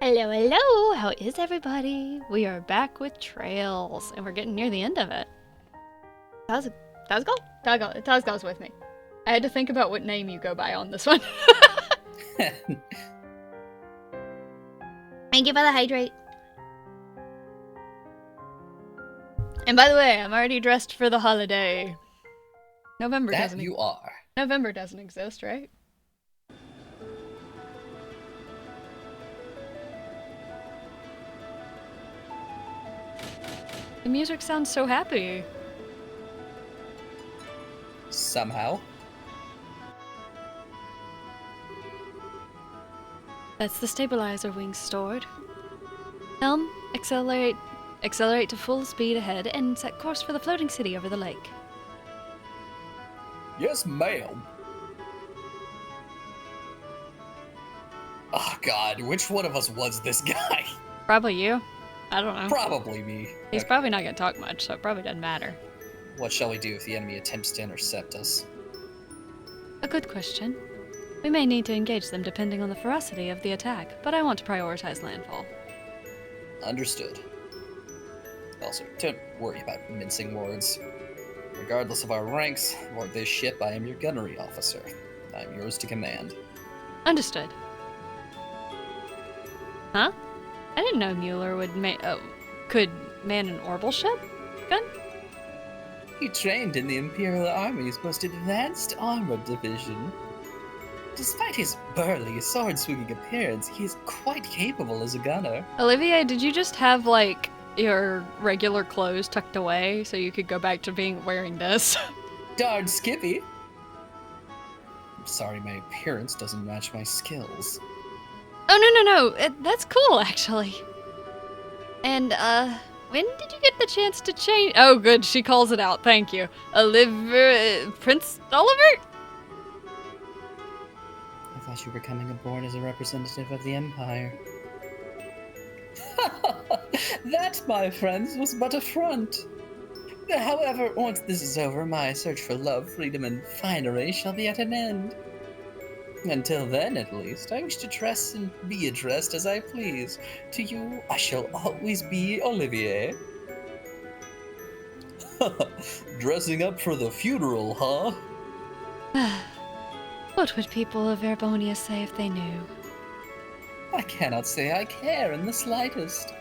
Hello, hello! How is everybody? We are back with Trails, and we're getting near the end of it. Tazgal? Tazgal's with me. I had to think about what name you go by on this one. Thank you for the hydrate. And by the way, I'm already dressed for the holiday. November doesn't exist, right? The music sounds so happy. Somehow. That's the stabilizer wing stored. Helm, accelerate to full speed ahead and set course for the floating city over the lake. Yes, ma'am. Oh god, which one of us was this guy? Probably you. I don't know. Probably me. He's probably not gonna talk much, so it probably doesn't matter. What shall we do if the enemy attempts to intercept us? A good question. We may need to engage them depending on the ferocity of the attack, but I want to prioritize landfall. Understood. Also, don't worry about mincing words. Regardless of our ranks, aboard this ship I am your gunnery officer. I'm yours to command. Understood. Huh? I didn't know Mueller could man an orbital ship? Gun? He trained in the Imperial Army's most advanced armored division. Despite his burly, sword-swinging appearance, he is quite capable as a gunner. Olivier, did you just have, like, your regular clothes tucked away so you could go back to wearing this? Darn Skippy! I'm sorry my appearance doesn't match my skills. Oh, no. That's cool, actually. And, when did you get the chance to change? Oh, good, she calls it out. Thank you. Prince Oliver? I thought you were coming aboard as a representative of the Empire. That, my friends, was but a front. However, once this is over, my search for love, freedom, and finery shall be at an end. Until then, at least, I wish to dress and be addressed as I please. To you, I shall always be Olivier. Dressing up for the funeral, huh? What would people of Erbonia say if they knew? I cannot say I care in the slightest.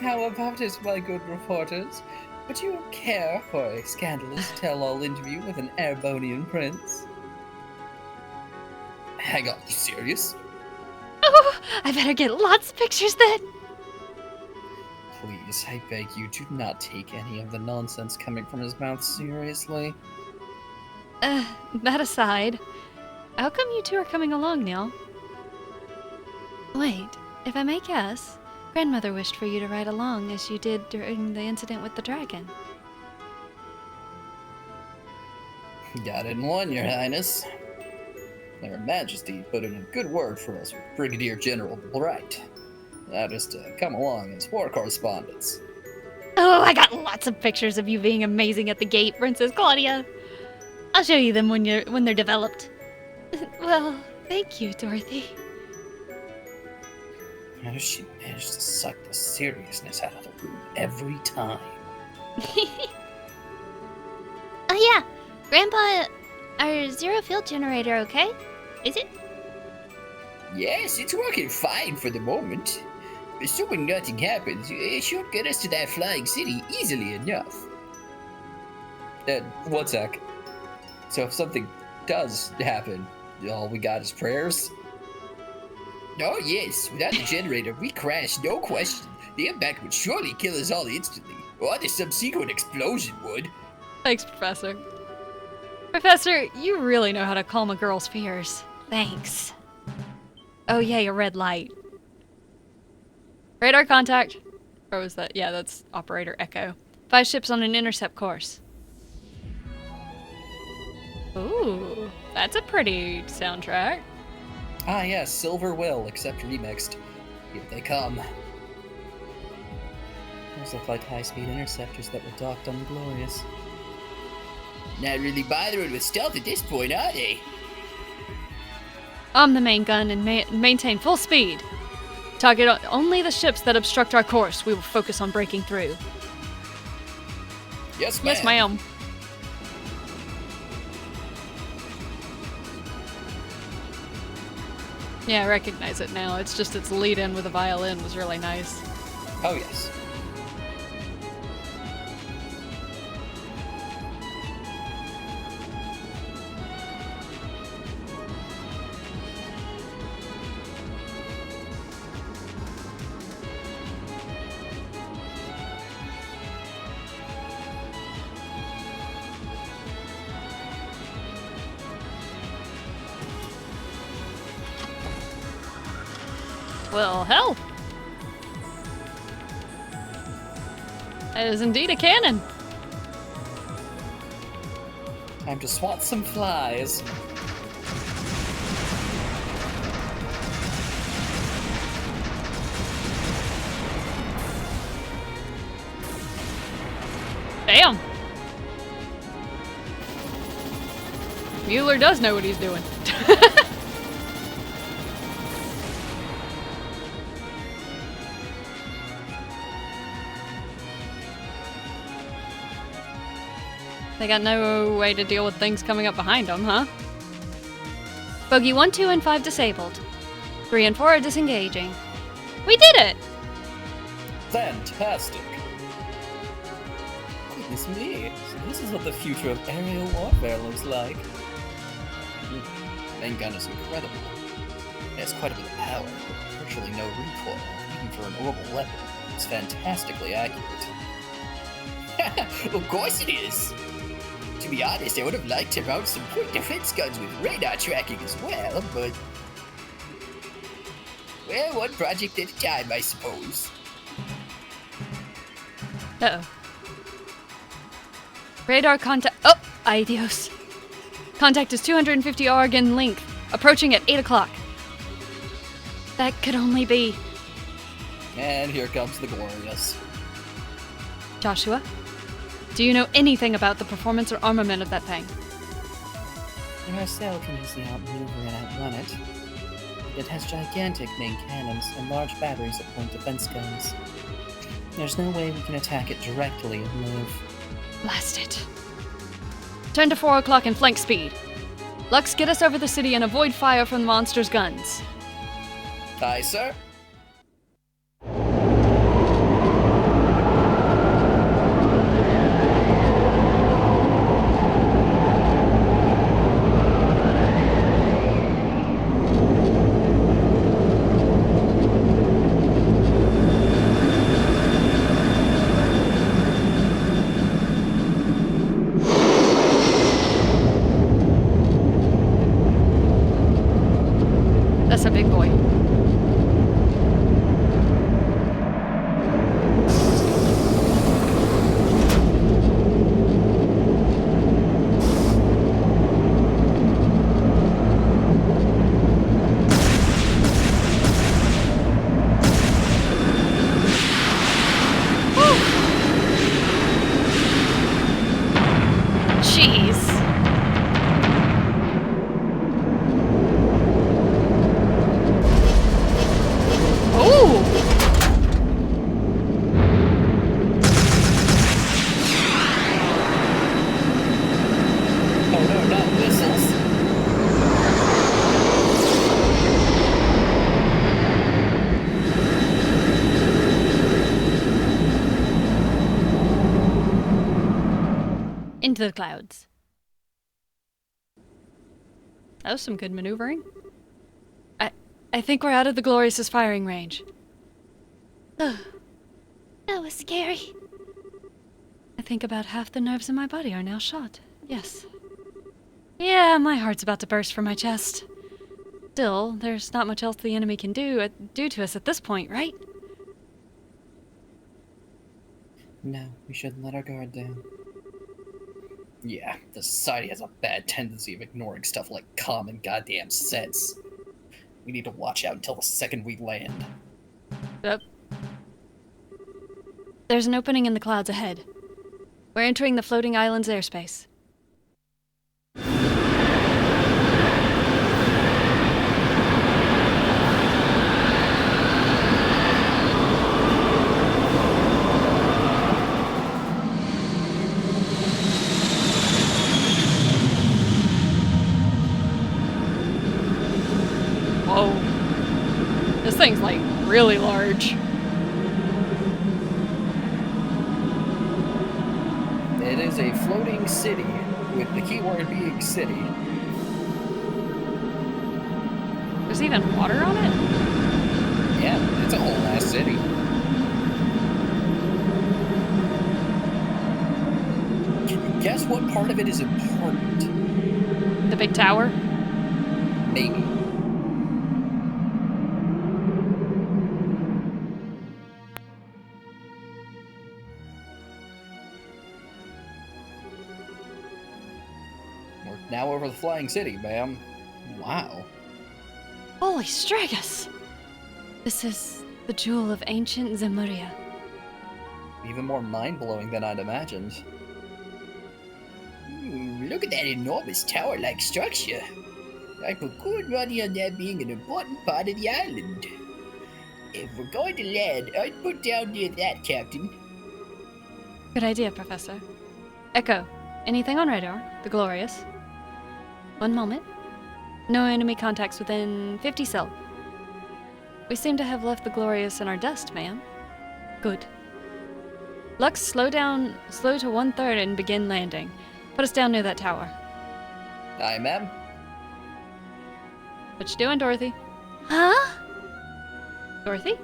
How about it, my good reporters? Would you care for a scandalous tell-all interview with an Erbonian prince? Hang on, you serious? Oh, I better get lots of pictures then. Please, I beg you, do not take any of the nonsense coming from his mouth seriously. That aside, how come you two are coming along now? Wait, if I may guess, Grandmother wished for you to ride along as you did during the incident with the dragon. Got it in one, Your Highness. Her Majesty put in a good word for us with Brigadier General Bright. Allowed us to come along as war correspondents. Oh, I got lots of pictures of you being amazing at the gate, Princess Claudia. I'll show you them when they're developed. Well, thank you, Dorothy. How does she manage to suck the seriousness out of the room every time? Oh yeah, Grandpa, our zero field generator okay? Is it? Yes, it's working fine for the moment. Assuming nothing happens, it should get us to that flying city easily enough. One sec. So if something does happen, all we got is prayers? Oh yes, without the generator, we crash, no question. The impact would surely kill us all instantly, or the subsequent explosion would. Thanks, Professor. Professor, you really know how to calm a girl's fears. Thanks. Oh yay, a red light. Radar contact. Or was that? Yeah, that's Operator Echo. 5 ships on an intercept course. Ooh, that's a pretty soundtrack. Ah yes, Silver Will, except remixed. Here they come. Those look like high-speed interceptors that were docked on the Glorious. Not really bothering with stealth at this point, are they? Arm the main gun and maintain full speed. Target only the ships that obstruct our course. We will focus on breaking through. Yes, ma'am. Yes, ma'am. Yeah, I recognize it now. It's just its lead in with a violin was really nice. Oh, yes. Well, hell. That is indeed a cannon. Time to swat some flies. Damn. Mueller does know what he's doing. They got no way to deal with things coming up behind them, huh? Bogey 1, 2, and 5 disabled. 3 and 4 are disengaging. We did it! Fantastic. Goodness me. So this is what the future of aerial warfare looks like. Main gun is incredible. It has quite a bit of power, but virtually no recoil, even for an orbital weapon. It's fantastically accurate. Of course it is! To be honest, I would have liked to mount some point defense guns with radar tracking as well, but... well, one project at a time, I suppose. Uh-oh. Radar contact. Oh, ay Dios. Contact is 250 Oregon length, approaching at 8 o'clock. That could only be. And here comes the Glorious. Joshua, do you know anything about the performance or armament of that thing? Our sail can easily outmaneuver and outrun it. It has gigantic main cannons and large batteries that point defense guns. There's no way we can attack it directly and move. Blast it. Turn to 4 o'clock and flank speed. Lux, get us over the city and avoid fire from the monster's guns. Aye, sir. That's a big boy. Jeez. Oh! Oh no, not missiles. Into the clouds. That was some good maneuvering. I think we're out of the Glorious's firing range. Ugh. That was scary. I think about half the nerves in my body are now shot. Yes. Yeah, my heart's about to burst from my chest. Still, there's not much else the enemy can do to us at this point, right? No, we shouldn't let our guard down. Yeah, the society has a bad tendency of ignoring stuff like common goddamn sense. We need to watch out until the second we land. Yep. There's an opening in the clouds ahead. We're entering the floating island's airspace. really large. It is a floating city, with the keyword being city. There's even water on it? Yeah, it's a whole ass city. Can you guess what part of it is important? The big tower? Maybe. We're now over the flying city, ma'am. Wow. Holy Stragus! This is the jewel of ancient Zemuria. Even more mind-blowing than I'd imagined. Look at that enormous tower-like structure. I put good money on that being an important part of the island. If we're going to land, I'd put down near that, Captain. Good idea, Professor. Echo, anything on radar? The Glorious. One moment. No enemy contacts within 50 cell. We seem to have left the Glorious in our dust, ma'am. Good. Lux, slow to 1/3 and begin landing. Put us down near that tower. Aye, ma'am. What you doing, Dorothy? Huh? Dorothy?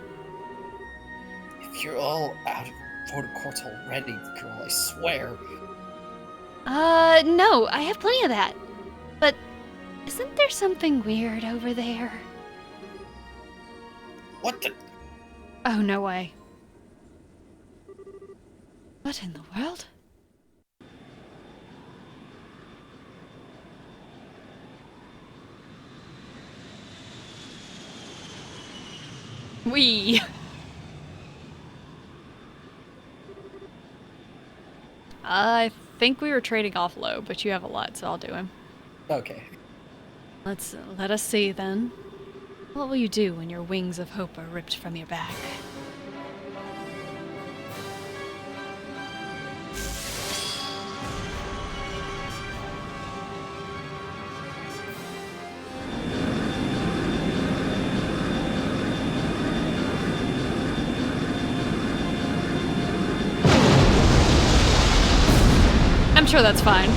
If you're all out of photo quartz already, girl, I swear. No, I have plenty of that. But isn't there something weird over there? What the? Oh, no way. What in the world? Wee. I think we were trading off low, but you have a lot, so I'll do him. Okay. Let us see then. What will you do when your wings of hope are ripped from your back? I'm sure that's fine.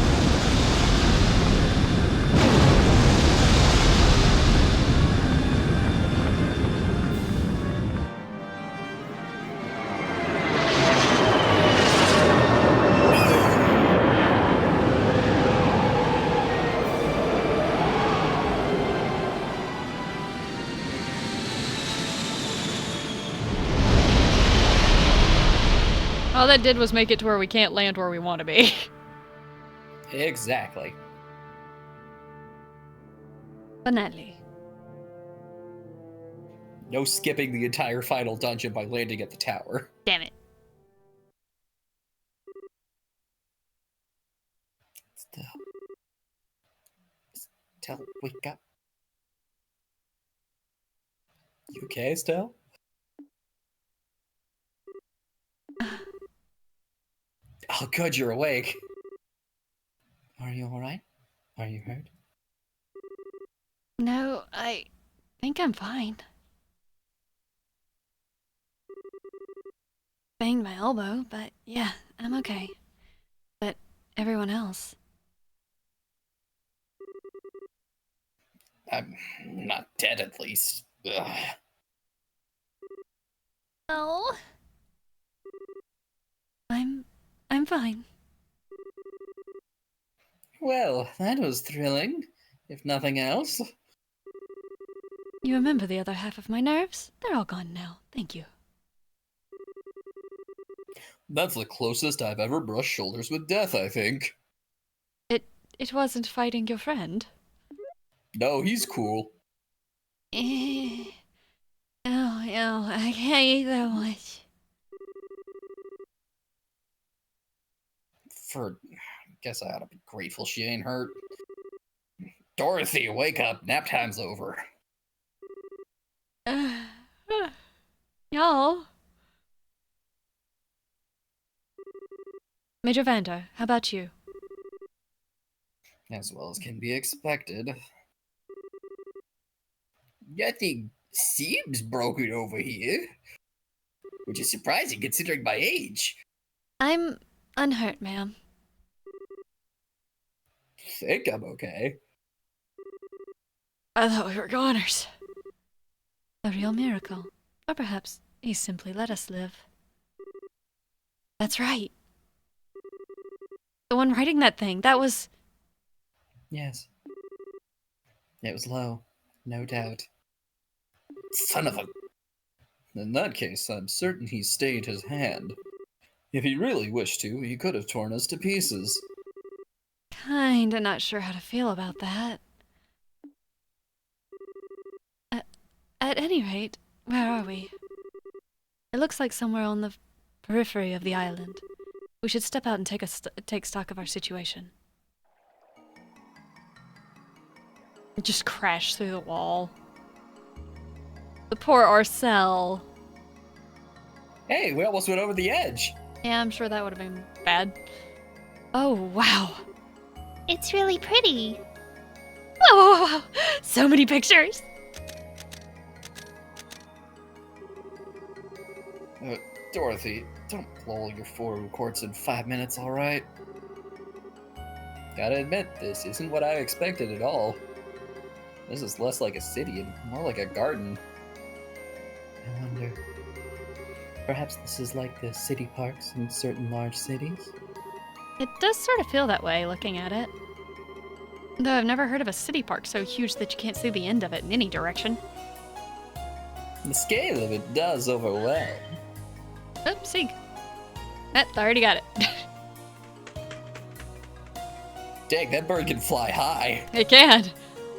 All that did was make it to where we can't land where we want to be. Exactly. Finale. No skipping the entire final dungeon by landing at the tower. Damn it. Stell, wake up. You okay, Stell? Oh, good, you're awake. Are you alright? Are you hurt? No, I think I'm fine. Banged my elbow, but yeah, I'm okay. But everyone else. I'm not dead, at least. Ugh. Oh. I'm fine. Well, that was thrilling, if nothing else. You remember the other half of my nerves? They're all gone now. Thank you. That's the closest I've ever brushed shoulders with death, I think. It wasn't fighting your friend. No, he's cool. Oh, I can't eat that much. Guess I ought to be grateful she ain't hurt. Dorothy, wake up. Nap time's over. Y'all. Major Vander, how about you? As well as can be expected. Nothing. Seems broken over here. Which is surprising considering my age. I'm unhurt, ma'am. Think I'm okay. I thought we were goners. A real miracle. Or perhaps he simply let us live. That's right. The one writing that thing, that was... Yes. It was low, no doubt. Son of a... In that case, I'm certain he stayed his hand. If he really wished to, he could have torn us to pieces. Kinda not sure how to feel about that. At any rate, where are we? It looks like somewhere on the periphery of the island. We should step out and take stock of our situation. It just crashed through the wall. The poor Arcel. Hey, we almost went over the edge. Yeah, I'm sure that would have been bad. Oh, wow. It's really pretty. Whoa, whoa, whoa, whoa. So many pictures. Dorothy, don't blow all your forward reports in 5 minutes, alright? Gotta admit, this isn't what I expected at all. This is less like a city and more like a garden. I wonder... Perhaps this is like the city parks in certain large cities? It does sort of feel that way, looking at it. Though I've never heard of a city park so huge that you can't see the end of it in any direction. The scale of it does overwhelm. Oops, Sieg. I already got it. Dang, that bird can fly high. It can.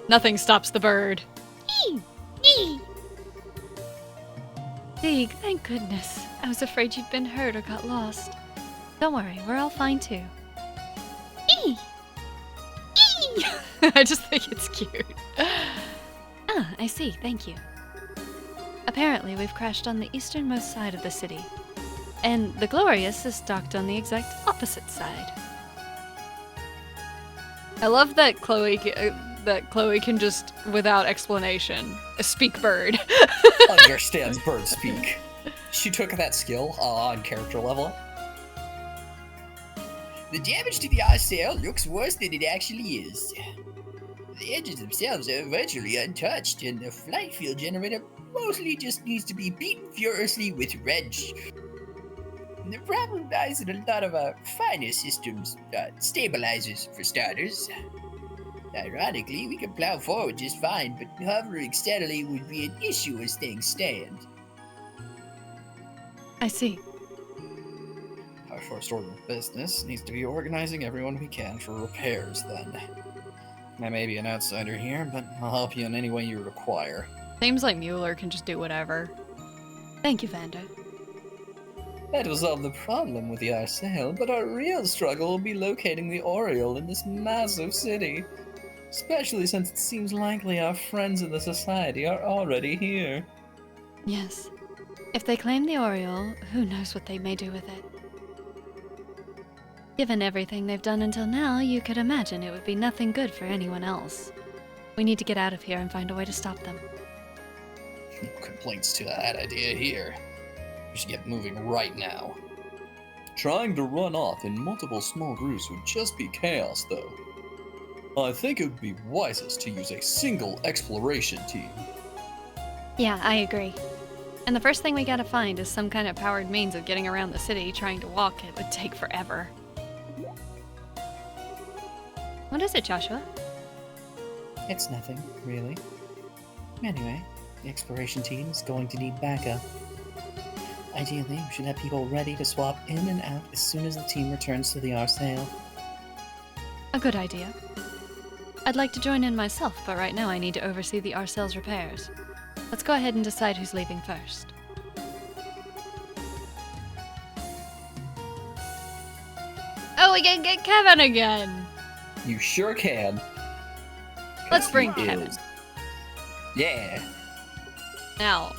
Nothing stops the bird. Ee! Ee! Sieg, thank goodness. I was afraid you'd been hurt or got lost. Don't worry, we're all fine too. Ee! Ee! I just think it's cute. Ah, I see, thank you. Apparently, we've crashed on the easternmost side of the city. And the Glorious is docked on the exact opposite side. I love that Chloe can just, without explanation, speak bird. Understands bird speak. She took that skill on character level. The damage to the RCL looks worse than it actually is. The edges themselves are virtually untouched, and the flight field generator mostly just needs to be beaten furiously with wrench. The problem lies in a lot of our finer systems, stabilizers for starters. Ironically, we can plow forward just fine, but hovering steadily would be an issue as things stand. I see. Our first order of business needs to be organizing everyone we can for repairs, then. I may be an outsider here, but I'll help you in any way you require. Seems like Mueller can just do whatever. Thank you, Vander. That will solve the problem with the Arcel, but our real struggle will be locating the Oriole in this massive city. Especially since it seems likely our friends in the Society are already here. Yes. If they claim the Oriole, who knows what they may do with it. Given everything they've done until now, you could imagine it would be nothing good for anyone else. We need to get out of here and find a way to stop them. No complaints to that idea here. We should get moving right now. Trying to run off in multiple small groups would just be chaos, though. I think it would be wisest to use a single exploration team. Yeah, I agree. And the first thing we gotta find is some kind of powered means of getting around the city. Trying to walk it would take forever. What is it, Joshua? It's nothing, really. Anyway, the exploration team is going to need backup. Ideally, we should have people ready to swap in and out as soon as the team returns to the Arcel. A good idea. I'd like to join in myself, but right now I need to oversee the Arcel's repairs. Let's go ahead and decide who's leaving first. Oh, we can get Kevin again! You sure can. Let's bring He Kevin. is. Yeah. Now.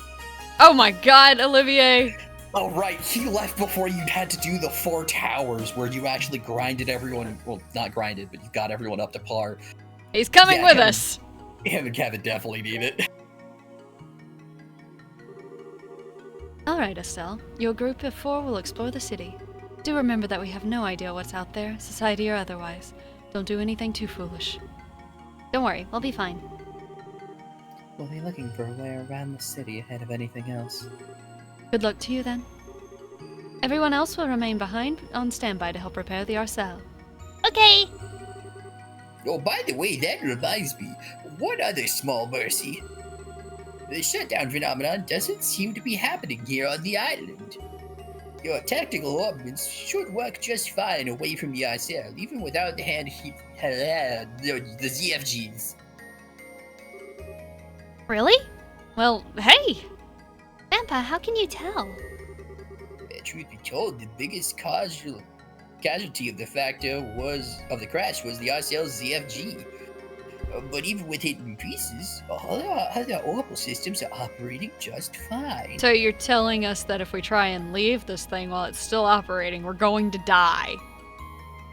Oh my god, Olivier! Oh, right, he left before you had to do the 4 towers where you actually grinded everyone. Well, not grinded, but you got everyone up to par. He's coming Yeah, with Kevin. us! Him and Kevin definitely need it. Alright, Estelle. Your group of 4 will explore the city. Do remember that we have no idea what's out there, society or otherwise. Don't do anything too foolish. Don't worry, we'll be fine. We'll be looking for a way around the city ahead of anything else. Good luck to you then. Everyone else will remain behind on standby to help repair the Arcel. Okay! Oh, by the way, that reminds me. One other small mercy. The shutdown phenomenon doesn't seem to be happening here on the island. Your tactical ordnance should work just fine away from the Arcel, even without the the ZFGs. Really? Well, hey! Grandpa, how can you tell? Truth be told, the biggest casualty of the crash was the Arcel's ZFG. But even with it in pieces, all our other orbital systems are operating just fine. So you're telling us that if we try and leave this thing while it's still operating, we're going to die?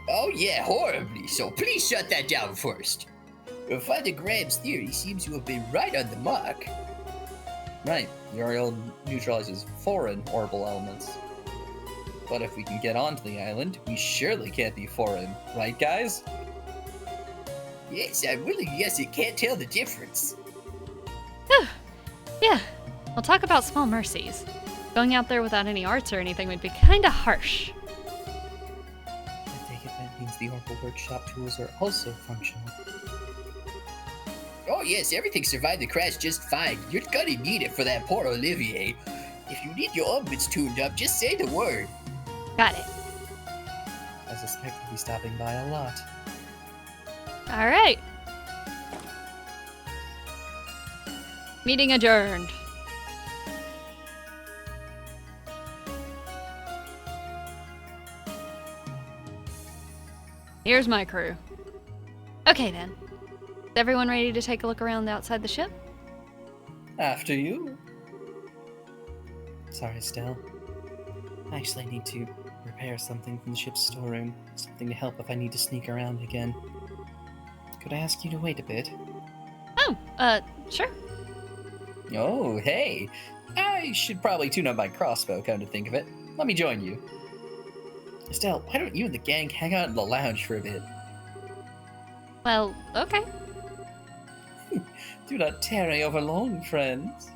Oh yeah, horribly, so please shut that down first. Father Graham's theory seems to have been right on the mark. Right, Uriel neutralizes foreign orbital elements. But if we can get onto the island, we surely can't be foreign, right guys? Yes, I'm willing to guess it can't tell the difference. Yeah, we'll talk about small mercies. Going out there without any arts or anything would be kinda harsh. I take it that means the orbital workshop tools are also functional. Oh yes, everything survived the crash just fine. You're gonna need it for that poor Olivier. If you need your orbits tuned up, just say the word. Got it. I suspect we'll be stopping by a lot. Alright. Meeting adjourned. Here's my crew. Okay then. Is everyone ready to take a look around outside the ship? After you. Sorry, Estelle. I actually need to repair something from the ship's storeroom. Something to help if I need to sneak around again. Could I ask you to wait a bit? Oh, sure. Oh, hey! I should probably tune up my crossbow, come to think of it. Let me join you. Estelle, why don't you and the gang hang out in the lounge for a bit? Well, okay. Do not tarry over long, friends.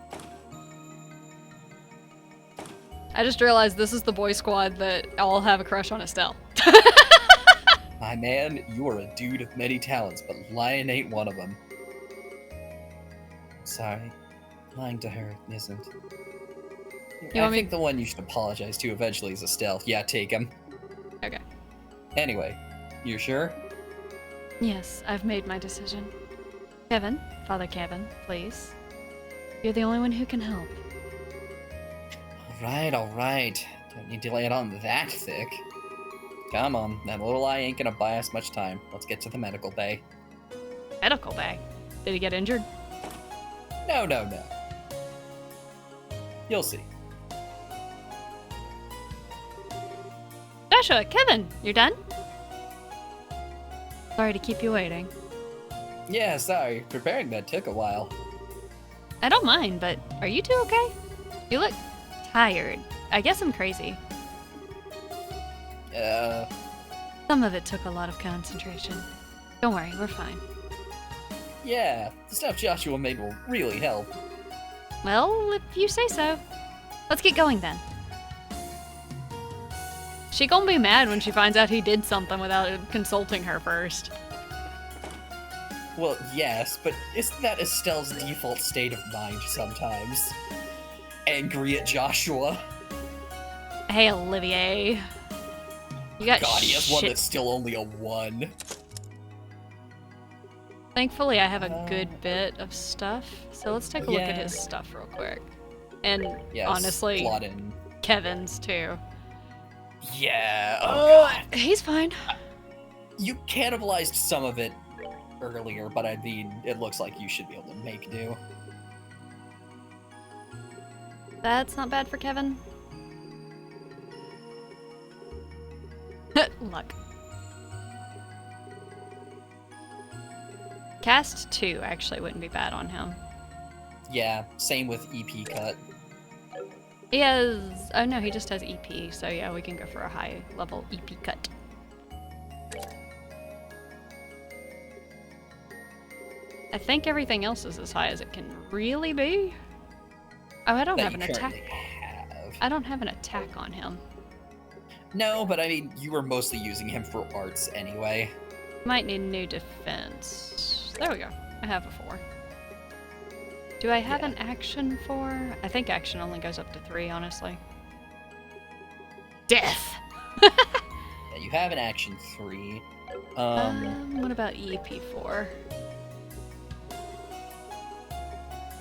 I just realized this is the boy squad that all have a crush on Estelle. My man, you are a dude of many talents, but lying ain't one of them. Sorry. Lying to her isn't. I think the one you should apologize to eventually is Estelle. Yeah, take him. Okay. Anyway, you sure? Yes, I've made my decision. Kevin, Father Kevin, please. You're the only one who can help. Alright. Don't need to lay it on that thick. Come on, that little eye ain't gonna buy us much time. Let's get to the medical bay. Medical bay? Did he get injured? No. You'll see. Joshua, Kevin, you're done? Sorry to keep you waiting. Yeah, sorry. Preparing that took a while. I don't mind, but are you two okay? You look tired. I guess I'm crazy. Some of it took a lot of concentration. Don't worry, we're fine. Yeah, the stuff Joshua made will really help. Well, if you say so. Let's get going then. She gonna be mad when she finds out he did something without consulting her first. Well, yes, but isn't that Estelle's default state of mind sometimes? Angry at Joshua. Hey, Olivier. You got God, he has one shit. that's still only a 1. Thankfully, I have a good bit of stuff, so let's take a look at Yeah. his stuff real quick. And Yes, honestly, plot in. Kevin's too. Yeah, oh god. He's fine. You cannibalized some of it earlier, but I mean, it looks like you should be able to make do. That's not bad for Kevin. Luck. Cast 2 actually wouldn't be bad on him. Yeah, same with EP cut. He has. Oh no, he just has EP. So yeah, we can go for a high level EP cut. I think everything else is as high as it can really be. Oh, I don't That have you an attack. currently have. I don't have an attack on him. No, but I mean, you were mostly using him for arts anyway. Might need new defense. There we go. I have a 4. Do I have Yeah. an action 4? I think action only goes up to 3, honestly. Death! Yeah, you have an action 3. What about EP4?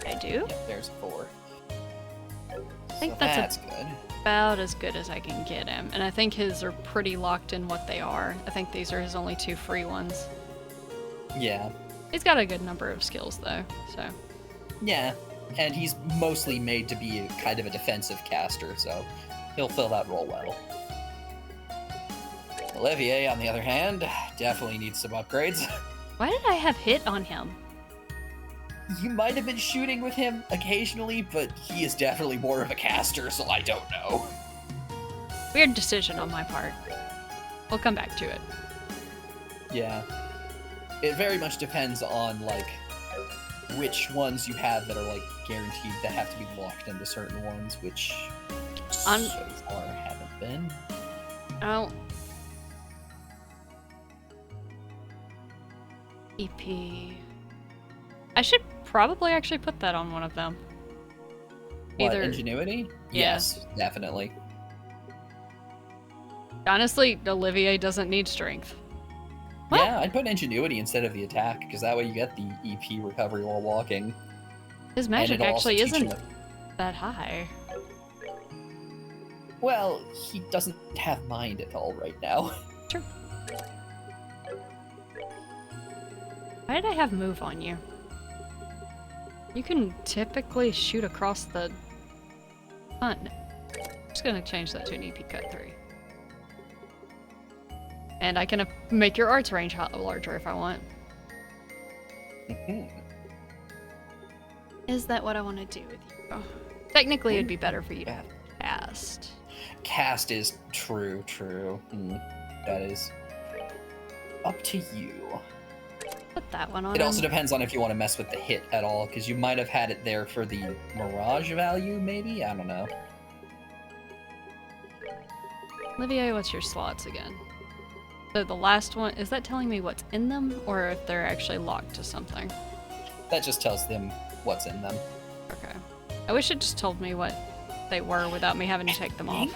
I do? Yep, there's a 4. I think So that's that's good. about as good as I can get him. And I think his are pretty locked in what they are. I think these are his only 2 free ones. Yeah. He's got a good number of skills, though, so... Yeah, and he's mostly made to be a kind of a defensive caster, so he'll fill that role well. Olivier, on the other hand, definitely needs some upgrades. Why did I have hit on him? You might have been shooting with him occasionally, but he is definitely more of a caster, so I don't know. Weird decision on my part. We'll come back to it. Yeah. It very much depends on, like, which ones you have that are, like, guaranteed that have to be locked into certain ones, which so far haven't been. Oh. EP. I should probably actually put that on one of them. What, Either- ingenuity? Yeah. Yes, definitely. Honestly, Olivier doesn't need strength. What? Yeah, I'd put ingenuity instead of the attack, because that way you get the EP recovery while walking. His and magic it'll also actually teach him isn't that high. Well, he doesn't have mind at all right now. True. Why did I have move on you? You can typically shoot across the hunt. I'm just gonna change that to an EP cut 3. And I can make your arts range larger if I want. Mhm. Is that what I want to do with you? Technically, it'd be better for you to have cast. Cast is true. That is up to you. Put that one on. It also him. depends on if you want to mess with the hit at all, because you might have had it there for the Mirage value, maybe? I don't know. Olivier, what's your slots again? So the last one, is that telling me what's in them, or if they're actually locked to something? That just tells them what's in them. Okay. I wish it just told me what they were without me having to take them off.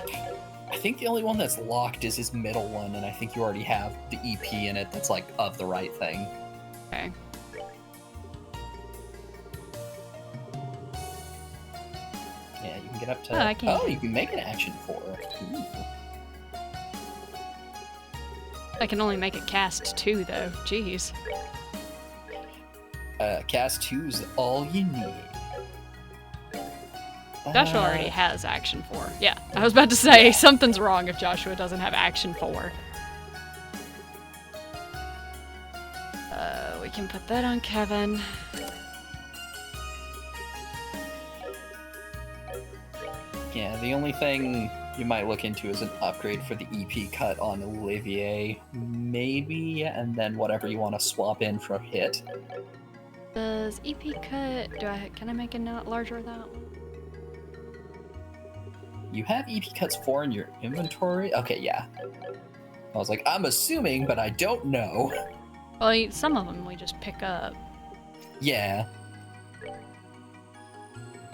I think the only one that's locked is his middle one, and I think you already have the EP in it that's, like, of the right thing. Okay. Yeah, you can get up to... Oh, I can't. Oh, you can make an action 4. Ooh. I can only make it cast 2, though. Jeez. Cast 2's all you need. Joshua already has action 4. Yeah, I was about to say, something's wrong if Joshua doesn't have action 4. We can put that on Kevin. Yeah, the only thing you might look into is an upgrade for the EP cut on Olivier, maybe, and then whatever you want to swap in for hit. Does EP cut, can I make a not larger of that one? You have EP cuts 4 in your inventory? Okay, yeah. I was like, I'm assuming, but I don't know. Well, some of them we just pick up. Yeah.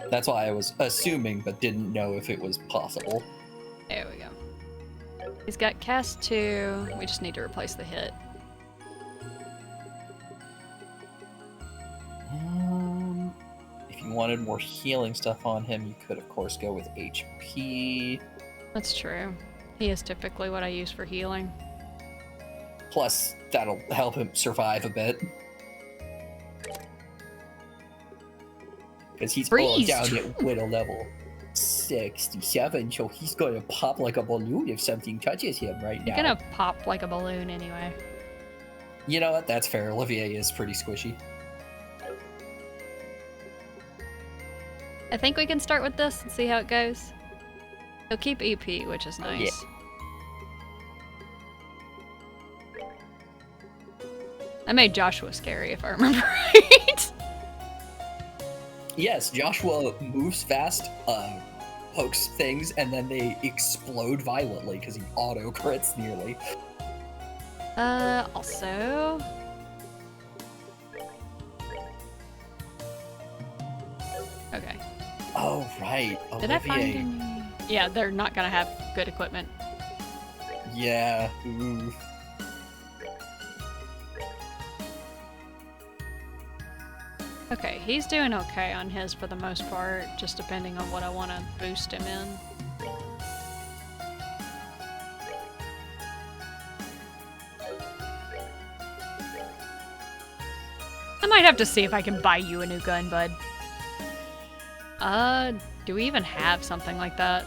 That's why I was assuming, but didn't know if it was possible. There we go. He's got cast 2. We just need to replace the hit. If you wanted more healing stuff on him, you could, of course, go with HP. That's true. He is typically what I use for healing. Plus, that'll help him survive a bit. Because he's all Freeze. down at Widow level 67, so he's gonna pop like a balloon if something touches him right now. You're gonna pop like a balloon anyway. You know what? That's fair. Olivier is pretty squishy. I think we can start with this and see how it goes. He'll keep EP, which is nice. I made Joshua scary, if I remember right. Yes, Joshua moves fast, pokes things, and then they explode violently because he auto crits nearly. Also... Okay. Oh, right. Did I find Olivier. any... Yeah, they're not gonna have good equipment. Yeah. Ooh. Okay, he's doing okay on his for the most part, just depending on what I want to boost him in. I might have to see if I can buy you a new gun, bud. Do we even have something like that?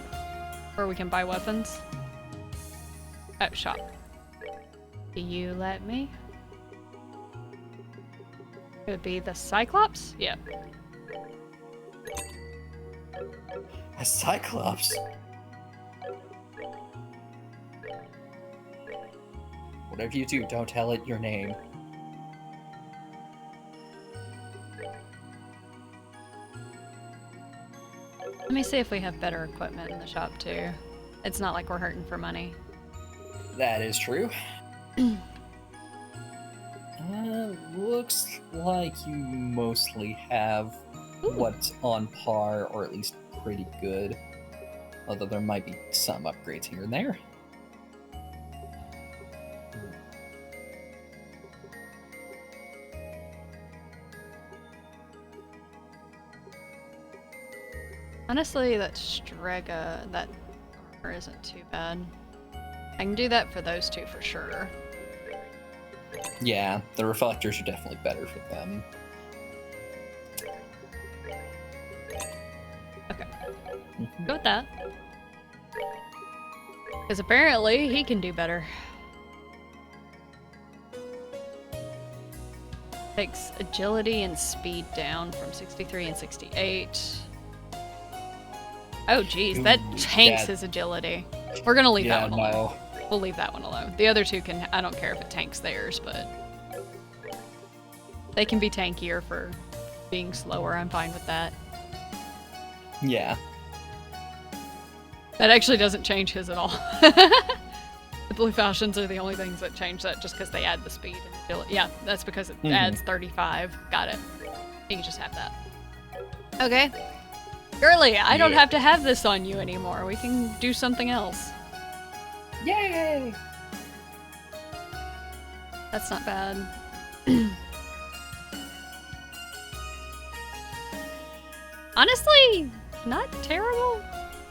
Where we can buy weapons? Oh, shop. Do you let me? Could be the Cyclops? Yeah. A Cyclops? Whatever you do, don't tell it your name. Let me see if we have better equipment in the shop, too. It's not like we're hurting for money. That is true. Looks like you mostly have what's on par, or at least pretty good. Although there might be some upgrades here and there. Honestly, that Strega, that armor isn't too bad. I can do that for those two for sure. Yeah, the reflectors are definitely better for them. Okay. Go with that. Because apparently he can do better. Takes agility and speed down from 63 and 68. Oh geez, that Ooh, tanks that- his agility. We're gonna leave that one alone. no. We'll leave that one alone. The other two can, I don't care if it tanks theirs, but they can be tankier for being slower. I'm fine with that. Yeah. That actually doesn't change his at all. The Blue Falchions are the only things that change that just because they add the speed and agility. Yeah, that's because it adds 35. Got it. You can just have that. Okay. Girly, I don't have to have this on you anymore. We can do something else. Yay! That's not bad. Honestly, not terrible.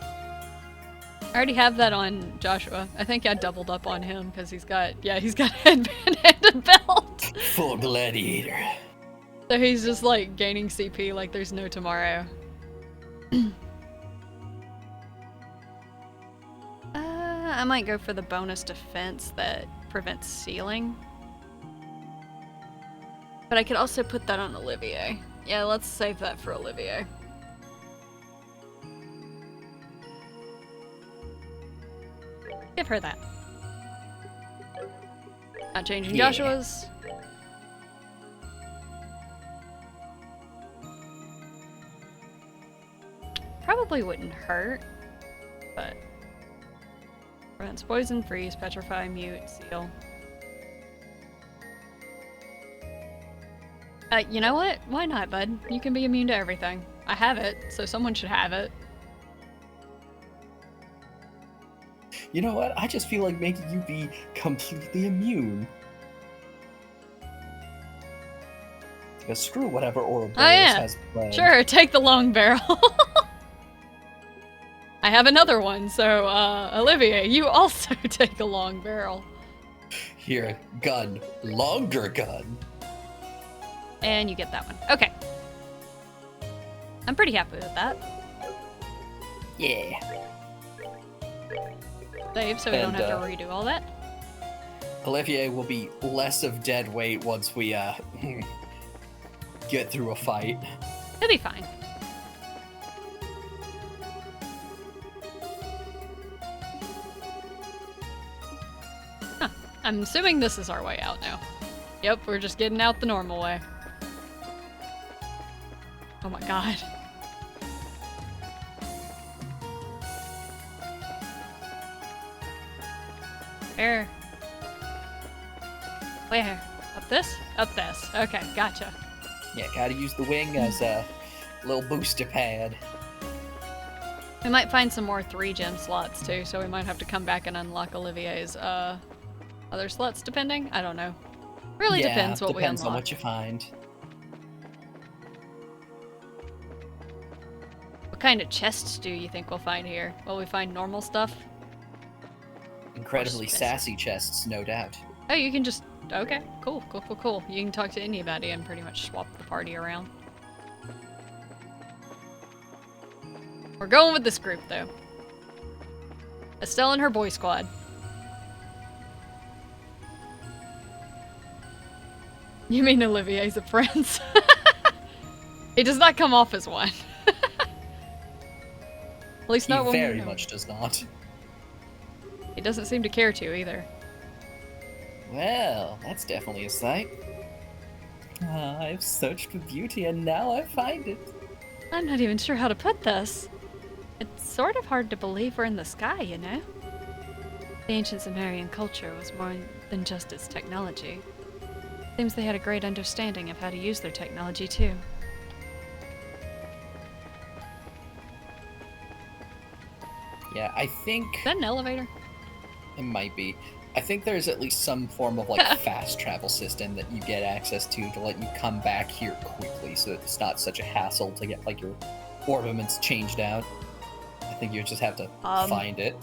I already have that on Joshua. I think I doubled up on him because he's got headband and a belt. Full gladiator. So he's just like gaining CP like there's no tomorrow. I might go for the bonus defense that prevents sealing. But I could also put that on Olivier. Yeah, let's save that for Olivier. Give her that. Not changing Yeah. Joshua's. Probably wouldn't hurt, but prevents poison, freeze, petrify, mute, seal. You know what? Why not, bud? You can be immune to everything. I have it, so someone should have it. You know what? I just feel like making you be completely immune. Because screw whatever Ouroboros yeah. has planned. Sure, take the long barrel. I have another one, so Olivier, you also take a long barrel. Here, gun. Longer gun. And you get that one. Okay. I'm pretty happy with that. Yeah. Save so we don't And, have to redo all that. Olivier will be less of dead weight once we, get through a fight. He'll be fine. I'm assuming this is our way out now. Yep, we're just getting out the normal way. Oh my god. Where? Where? Up this? Up this. Okay, gotcha. Yeah, gotta use the wing as a little booster pad. We might find some more 3-gem slots too, so we might have to come back and unlock Olivier's other slots depending. I don't know. Really Yeah, depends what we depends unlock. on what you find. What kind of chests do you think we'll find here? Will we find normal stuff? Incredibly Or special. sassy chests, no doubt. Oh, you can just... Okay, cool. You can talk to anybody and pretty much swap the party around. We're going with this group, though. Estelle and her boy squad. You mean Olivier's a prince? He does not come off as one. At least not He when we very know. much does not. He doesn't seem to care to either. Well, that's definitely a sight. I've searched for beauty and now I find it. I'm not even sure how to put this. It's sort of hard to believe we're in the sky, you know? The ancient Sumerian culture was more than just its technology. Seems they had a great understanding of how to use their technology, too. Yeah, I think Is that an elevator? it might be. I think there's at least some form of like fast travel system that you get access to let you come back here quickly, so it's not such a hassle to get like your ornaments changed out. I think you just have to find it.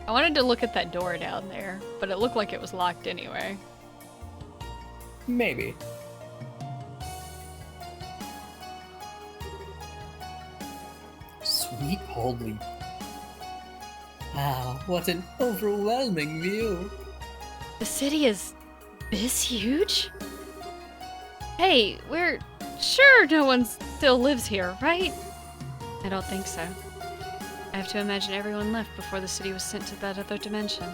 I wanted to look at that door down there, but it looked like it was locked anyway. Maybe. Sweet holy. Wow, what an overwhelming view. The city is this huge? Hey, we're sure no one still lives here, right? I don't think so. I have to imagine everyone left before the city was sent to that other dimension.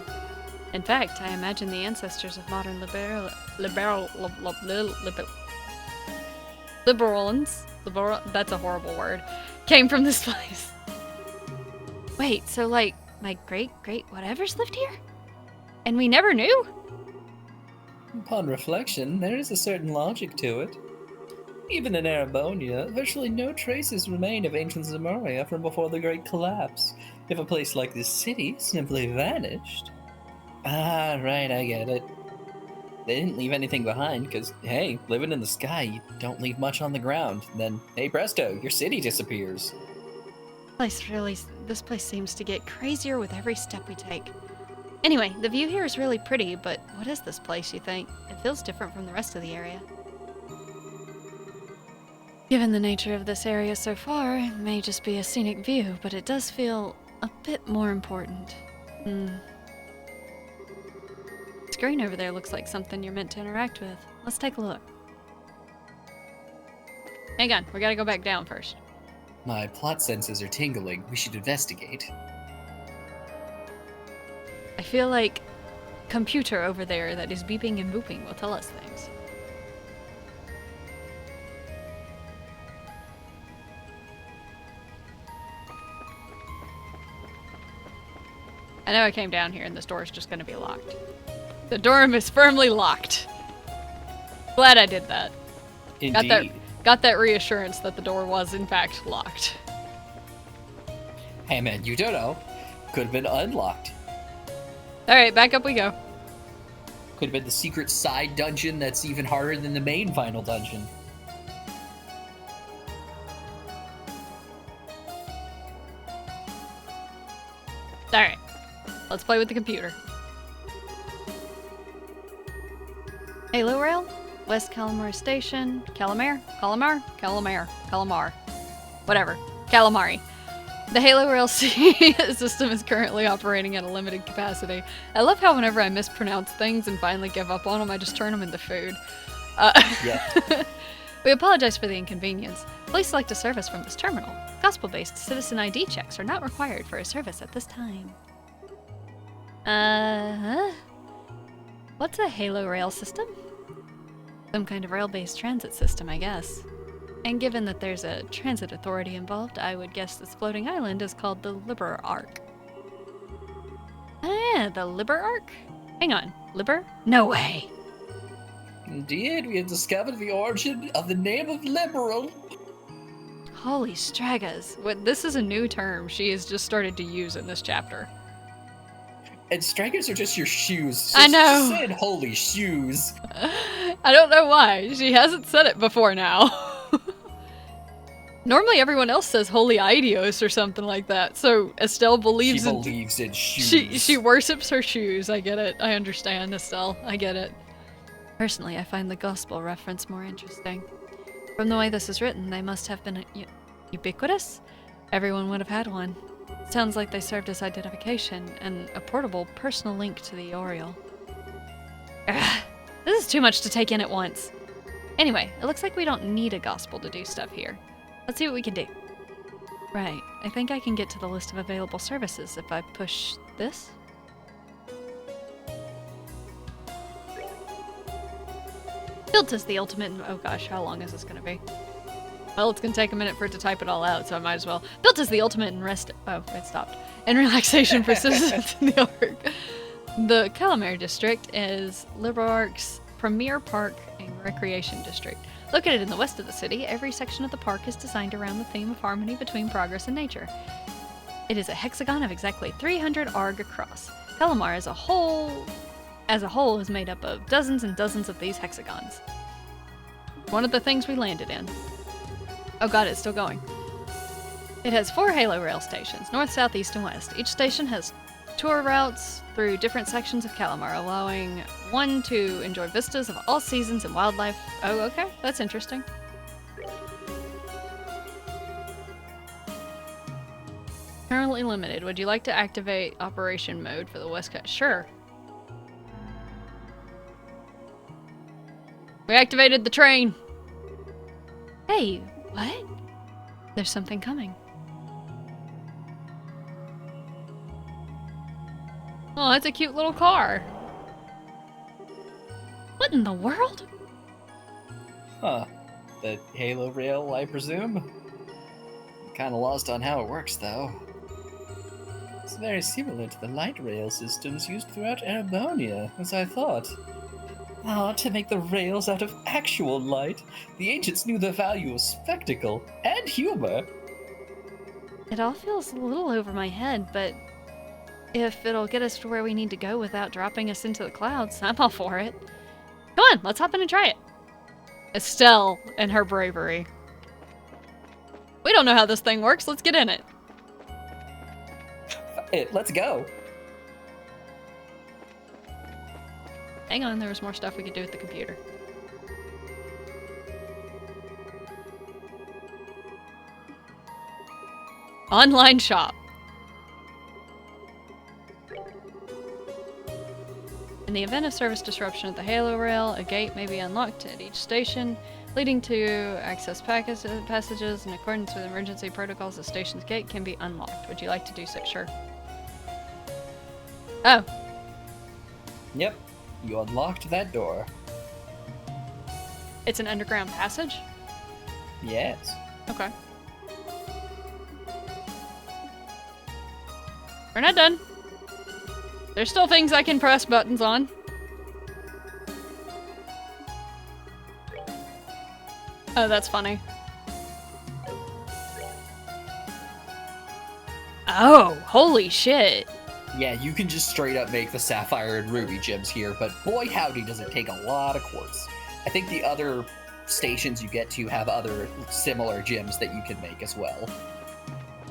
In fact, I imagine the ancestors of modern liberals, that's a horrible word, came from this place. Wait, so like, my great-great-whatevers lived here? And we never knew? Upon reflection, there is a certain logic to it. Even in Erebonia, virtually no traces remain of ancient Zemuria from before the Great Collapse. If a place like this city simply vanished... Ah, right, I get it. They didn't leave anything behind, because, hey, living in the sky, you don't leave much on the ground. Then, hey presto, your city disappears. This place seems to get crazier with every step we take. Anyway, the view here is really pretty, but what is this place, you think? It feels different from the rest of the area. Given the nature of this area so far, it may just be a scenic view, but it does feel a bit more important. The screen over there looks like something you're meant to interact with. Let's take a look. Hang on, we gotta go back down first. My plot senses are tingling. We should investigate. I feel like computer over there that is beeping and booping will tell us things. I know I came down here and this door is just going to be locked. The door is firmly locked. Glad I did that. Indeed. Got that reassurance that the door was in fact locked. Hey man, you don't know. Could have been unlocked. Alright, back up we go. Could have been the secret side dungeon that's even harder than the main final dungeon. Alright, let's play with the computer. Halo Rail, West Calamari Station, Calamar, whatever, Calamari. The Halo Rail system is currently operating at a limited capacity. I love how whenever I mispronounce things and finally give up on them, I just turn them into food. Yeah. We apologize for the inconvenience. Please select a service from this terminal. Gospel-based citizen ID checks are not required for a service at this time. Uh-huh. What's a Halo rail system? Some kind of rail-based transit system, I guess. And given that there's a transit authority involved, I would guess this floating island is called the Liber Arc. Oh yeah, the Liber Arc? Hang on, Liber? No way! Indeed, we have discovered the origin of the name of liberal. Holy stragas. This is a new term she has just started to use in this chapter. And strikers are just your shoes. I know. She said holy shoes. I don't know why. She hasn't said it before now. Normally everyone else says holy Idios or something like that. So Estelle believes she believes in shoes. She worships her shoes. I get it. I understand, Estelle. I get it. Personally, I find the gospel reference more interesting. From the way this is written, they must have been ubiquitous? Everyone would have had one. Sounds like they served as identification and a portable personal link to the Oriole. Ugh, this is too much to take in at once. Anyway, it looks like we don't need a gospel to do stuff here. Let's see what we can do. Right, I think I can get to the list of available services if I push this. Built as the ultimate... Oh gosh, how long is this going to be? Well, it's going to take a minute for it to type it all out, so I might as well. Built as the ultimate in rest... Oh, it stopped. And relaxation for citizens in the Ark. The Calamari District is Liberarc's premier park and recreation district. Located in the west of the city, every section of the park is designed around the theme of harmony between progress and nature. It is a hexagon of exactly 300 arg across. Calamar as a whole is made up of dozens and dozens of these hexagons. One of the things we landed in. Oh god, it's still going. It has 4 Halo rail stations, north, south, east, and west. Each station has tour routes through different sections of Calamar, allowing one to enjoy vistas of all seasons and wildlife. Oh, okay, that's interesting. Currently limited. Would you like to activate operation mode for the West Coast? Sure. We activated the train. Hey, what? There's something coming. Oh, that's a cute little car. What in the world? Huh. The Halo rail, I presume? Kinda lost on how it works, though. It's very similar to the light rail systems used throughout Erebonia, as I thought. Ah, to make the rails out of actual light, the ancients knew the value of spectacle and humor. It all feels a little over my head, but if it'll get us to where we need to go without dropping us into the clouds, I'm all for it. Come on, let's hop in and try it. Estelle and her bravery. We don't know how this thing works. Let's get in it. Let's go. Hang on, there was more stuff we could do with the computer. Online shop. In the event of service disruption at the Halo Rail, a gate may be unlocked at each station, leading to access passages in accordance with emergency protocols. The station's gate can be unlocked. Would you like to do so? Sure. Oh. Yep, you unlocked that door. It's an underground passage? Yes. Okay. We're not done. There's still things I can press buttons on. Oh, that's funny. Oh, holy shit. Yeah, you can just straight up make the Sapphire and Ruby gems here, but boy howdy does it take a lot of quartz. I think the other stations you get to have other similar gems that you can make as well.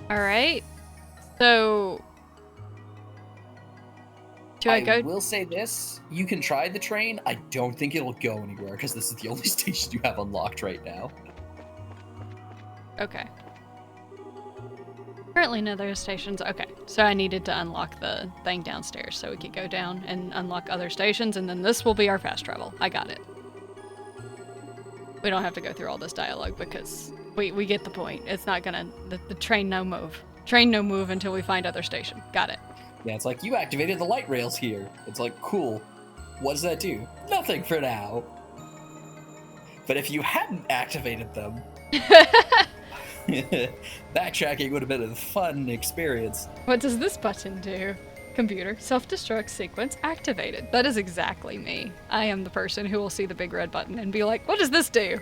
Alright. So... I will say this, you can try the train. I don't think it'll go anywhere, because this is the only station you have unlocked right now. Okay. Currently no other stations. Okay, so I needed to unlock the thing downstairs so we could go down and unlock other stations, and then this will be our fast travel. I got it. We don't have to go through all this dialogue because we get the point. It's not gonna... The train no move. Train no move until we find other station. Got it. Yeah, it's like, you activated the light rails here. It's like, cool. What does that do? Nothing for now. But if you hadn't activated them, backtracking would have been a fun experience. What does this button do? Computer self-destruct sequence activated. That is exactly me. I am the person who will see the big red button and be like, what does this do?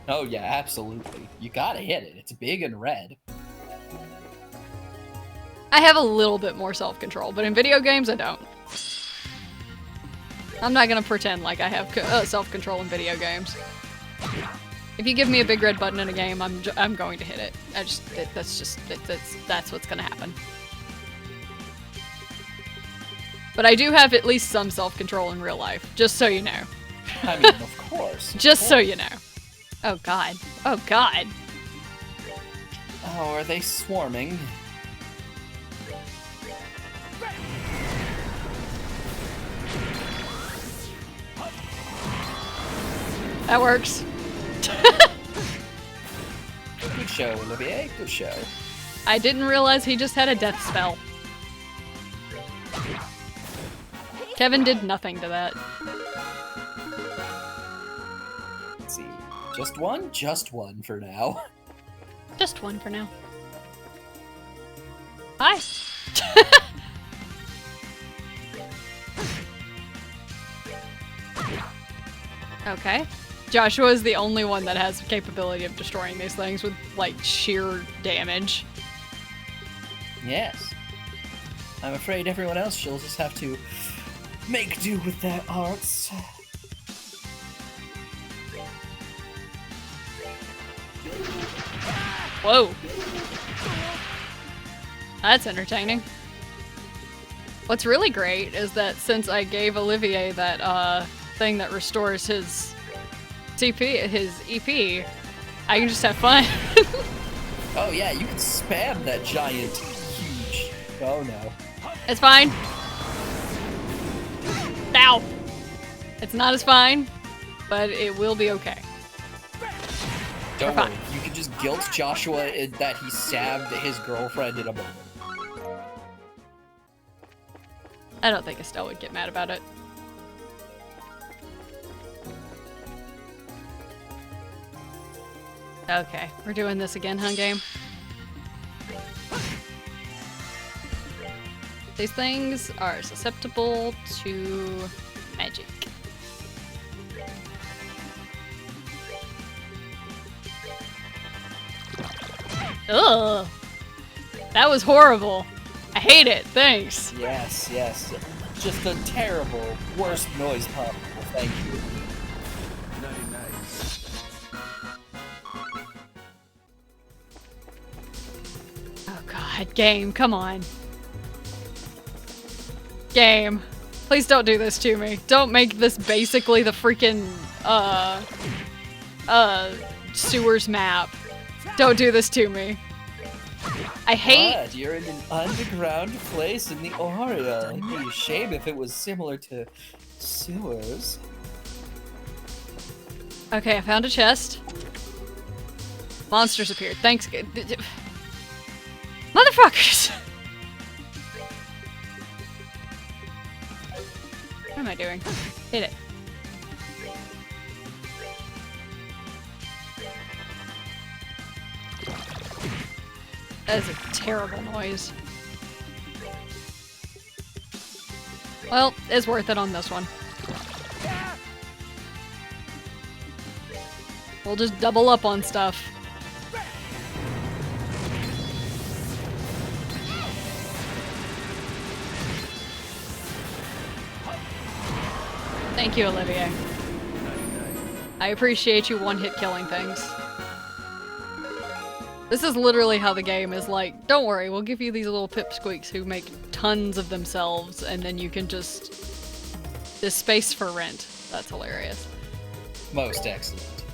Oh yeah, absolutely. You gotta hit it. It's big and red. I have a little bit more self-control, but in video games, I don't. I'm not gonna pretend like I have self-control in video games. If you give me a big red button in a game, I'm going to hit it. That's what's gonna happen. But I do have at least some self-control in real life, just so you know. I mean, of course. Just so you know. Oh god. Oh god. Oh, are they swarming? That works. Good show, Olivier. Good show. I didn't realize he just had a death spell. Kevin did nothing to that. Let's see. Just one? Just one for now. Just one for now. Hi. Okay. Joshua is the only one that has the capability of destroying these things with, like, sheer damage. Yes. I'm afraid everyone else shall just have to make do with their arts. Whoa. That's entertaining. What's really great is that since I gave Olivier that thing that restores his his EP, I can just have fun. Oh yeah, you can spam that giant, huge... Oh no. It's fine. Ow! It's not as fine, but it will be okay. Don't We're worry, you can just guilt Joshua that he stabbed his girlfriend in a moment. I don't think Estelle would get mad about it. Okay, we're doing this again, huh, game? These things are susceptible to magic. Ugh! That was horrible. I hate it, thanks. Yes, yes. Just a terrible, worst noise possible, thank you. Oh god, game, come on. Game. Please don't do this to me. Don't make this basically the freaking, sewers map. Don't do this to me. I hate- What? You're in an underground place in the Oriole. It'd be a shame if it was similar to sewers. Okay, I found a chest. Monsters appeared. Thanks. Motherfuckers! What am I doing? Hit it. That is a terrible noise. Well, it's worth it on this one. We'll just double up on stuff. Thank you, Olivier. I appreciate you one-hit killing things. This is literally how the game is like, don't worry, we'll give you these little pipsqueaks who make tons of themselves, and then you can just... There's space for rent. That's hilarious. Most excellent.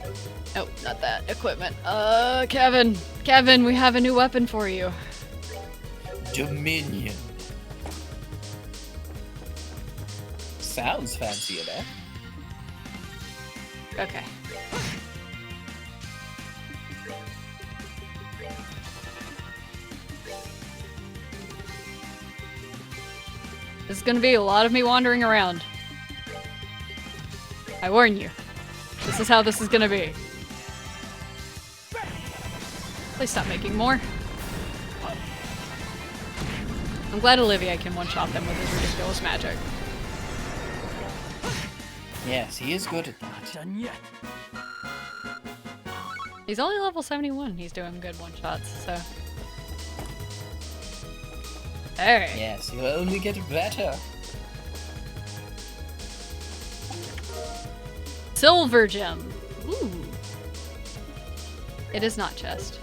Oh, not that. Equipment. Kevin! Kevin, we have a new weapon for you. Dominion. Sounds fancy enough. Okay. gonna be a lot of me wandering around. I warn you. This is how this is gonna be. Please stop making more. I'm glad Olivia can one-shot them with his ridiculous magic. Yes, he is good at that. He's only level 71. He's doing good one-shots, so... Alright. Yes, he'll only get better. Silver gem. Ooh. It is not chest.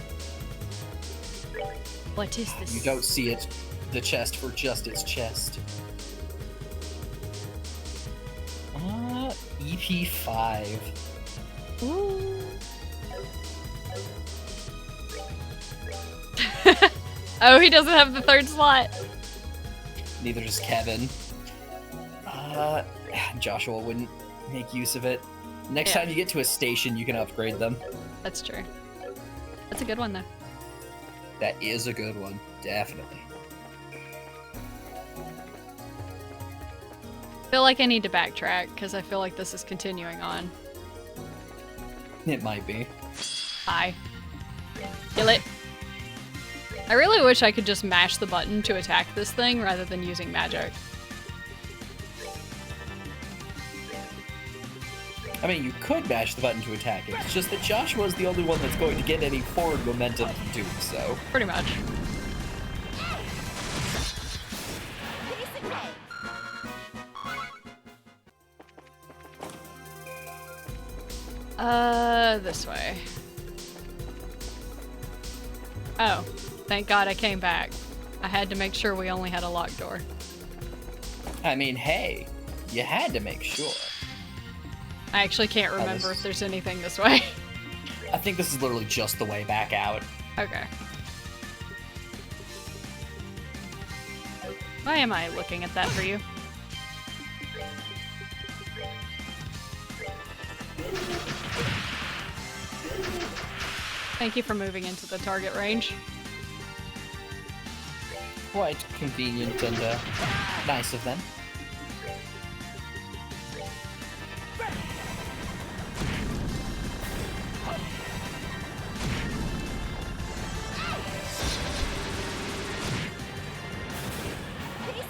What is this? You don't see it, the chest for just its chest. EP5. Ooh. Oh, he doesn't have the third slot. Neither does Kevin. Joshua wouldn't make use of it. Next time you get to a station, you can upgrade them. That's true. That's a good one, though. That is a good one, definitely. I feel like I need to backtrack, because I feel like this is continuing on. It might be. Hi. Kill it. I really wish I could just mash the button to attack this thing rather than using magic. I mean, you could mash the button to attack it. It's just that Joshua's the only one that's going to get any forward momentum from doing so. Pretty much. This way. Oh, thank God I came back. I had to make sure we only had a locked door. I mean, hey, you had to make sure. I actually can't remember if there's anything this way. I think this is literally just the way back out. Okay. Why am I looking at that for you? Thank you for moving into the target range. Quite convenient and nice of them.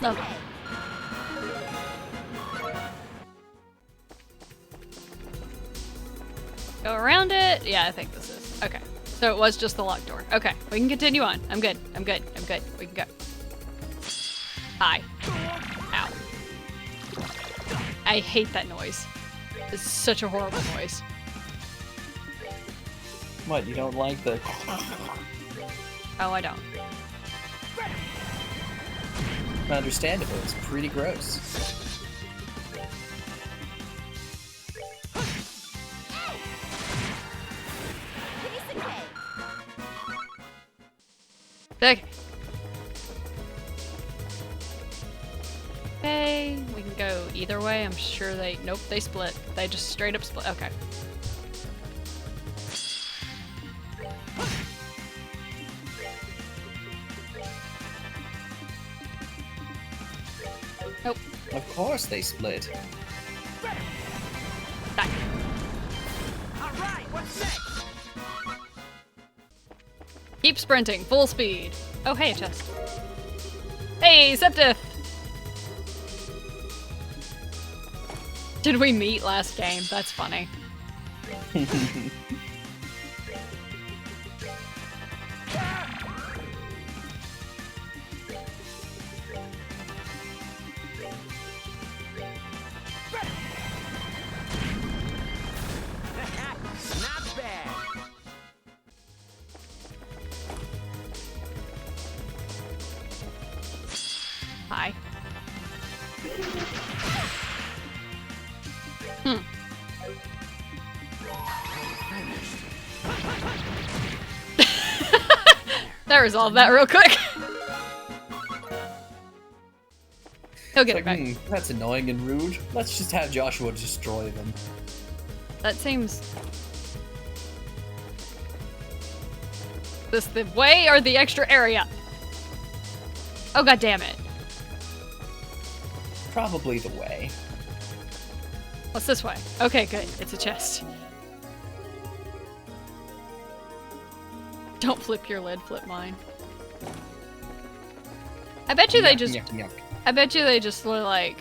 No. Go around it? Yeah, I think this is. Okay. So it was just the locked door. Okay, we can continue on. I'm good. I'm good. I'm good. We can go. Hi. Ow. I hate that noise. It's such a horrible noise. What, you don't like the... Oh, I don't. Understandable, it's pretty gross. Okay. Okay, we can go either way. I'm sure they... Nope, they split. They just straight up split. Okay. Nope. Of course they split. Die. Alright, what's next? Keep sprinting, full speed. Oh, hey, a chest. Hey, Septith! Did we meet last game? That's funny. Not bad. Hi. That resolved that real quick. He'll get it back. That's annoying and rude. Let's just have Joshua destroy them. That seems... This the way or the extra area? Oh, god damn it. probably the way. What's this way? Okay, good. It's a chest. Don't flip your lid, flip mine. I bet you they just... Yuck, yuck. I bet you they just were like,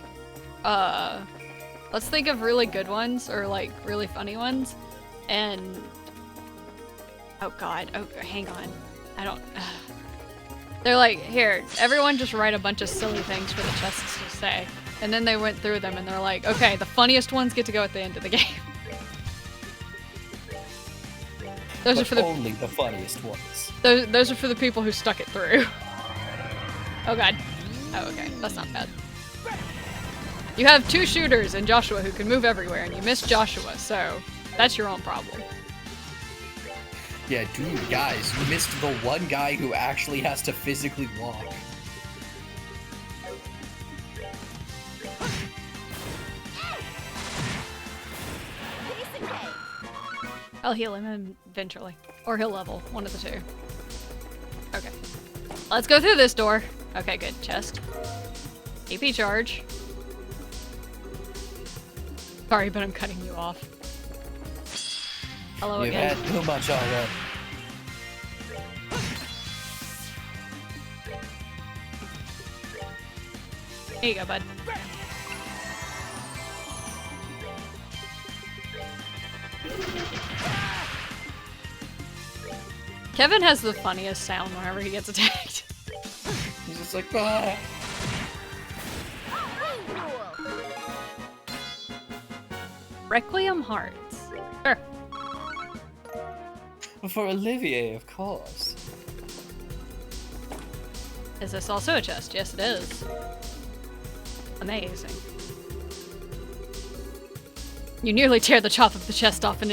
let's think of really good ones or like really funny ones, and oh god, oh hang on, I don't. They're like, here, everyone just write a bunch of silly things for the chests to say, and then they went through them and they're like, okay, the funniest ones get to go at the end of the game. Those But are for the only the funniest ones. those are for the people who stuck it through. Oh god. Oh, okay. That's not bad. You have 2 shooters in Joshua who can move everywhere, and you missed Joshua, so that's your own problem. Yeah, dude, guys, you missed the one guy who actually has to physically walk. I'll heal him eventually. Or he'll level. One of the 2. Okay. Let's go through this door. Okay, good. Chest. AP charge. Sorry, but I'm cutting you off. Hello You've again. had too much already. Here you go, bud. Kevin has the funniest sound whenever he gets attacked. He's just like, ah. Requiem Hearts. Sure. For Olivier, of course. Is this also a chest? Yes, it is. Amazing. You nearly tear the top of the chest off and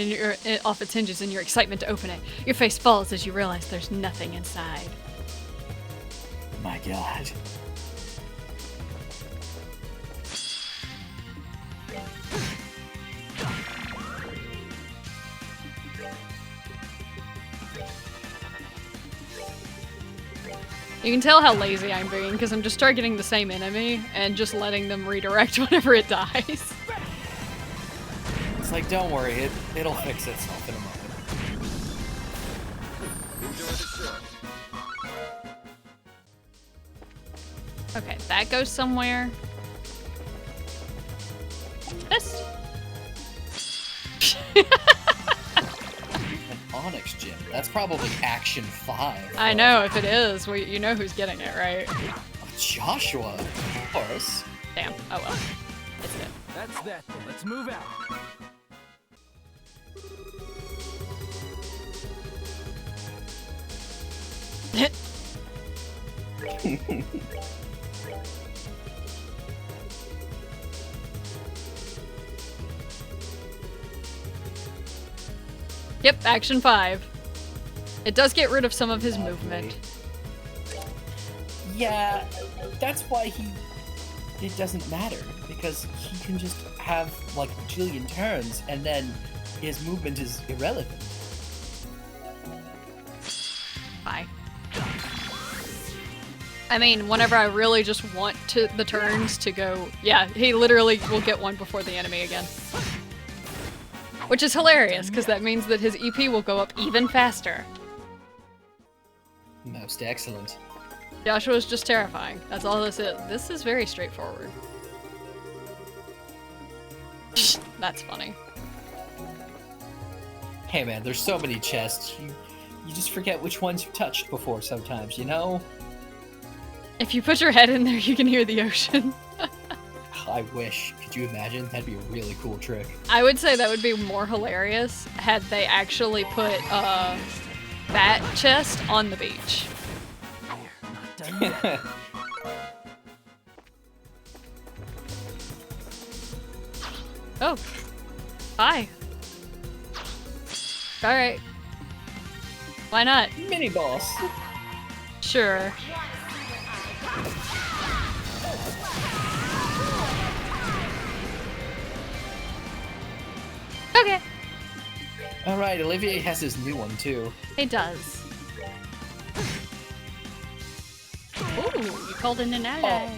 off its hinges in your excitement to open it. Your face falls as you realize there's nothing inside. My god. You can tell how lazy I'm being because I'm just targeting the same enemy and just letting them redirect whenever it dies. It's like, don't worry, it'll fix itself in a moment. Okay, that goes somewhere. This. An Onyx gem. That's probably Action 5. I know, if it is, well, you know who's getting it, right? Joshua, of course. Damn. Oh well. It's good. That's that. Then. Let's move out. Yep, Action 5. It does get rid of some of his movement. Yeah, that's why it doesn't matter, because he can just have like a bajillion turns and then his movement is irrelevant. Bye. I mean, whenever I really just want the turns to go, yeah, he literally will get one before the enemy again. Which is hilarious, because that means that his EP will go up even faster. Most excellent. Joshua's just terrifying. That's all this is. This is very straightforward. That's funny. Hey man, there's so many chests. You just forget which ones you touched before sometimes, you know? If you put your head in there, you can hear the ocean. I wish. Could you imagine? That'd be a really cool trick. I would say that would be more hilarious had they actually put that chest on the beach. Oh. Hi. Alright. Why not? Mini boss. Sure. Okay. Alright, Olivier has his new one too. It does. Ooh, you called in an ally.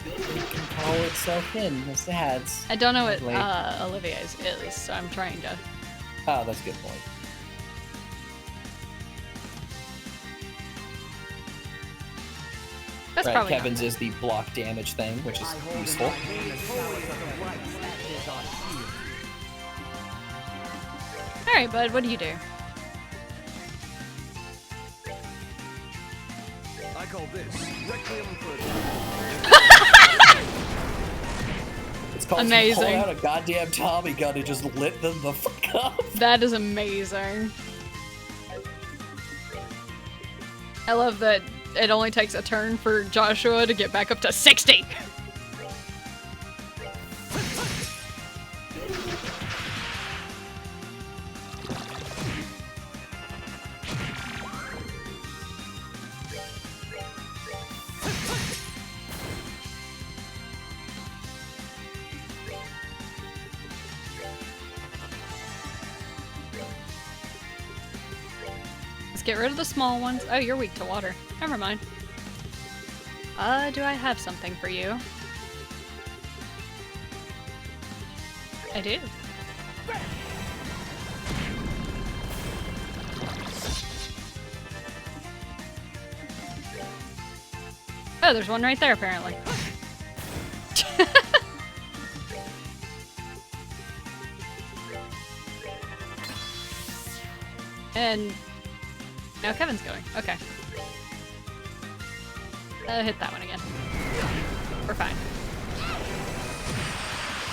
The haul itself in. That's sad. I don't know what Wait. Olivia's is, so I'm trying to. Oh, that's a good point. That's Right, probably Kevin's is the block damage thing, which is useful. All right, bud. What do you do? I call this Requiem for It's called Amazing. Pull out a goddamn Tommy gun and just lit them the fuck up. That is amazing. I love that it only takes a turn for Joshua to get back up to 60. Let's get rid of the small ones. Oh, you're weak to water. Never mind. Do I have something for you? I do. Oh, there's one right there, apparently. And now Kevin's going. Okay. Hit that one again. We're fine.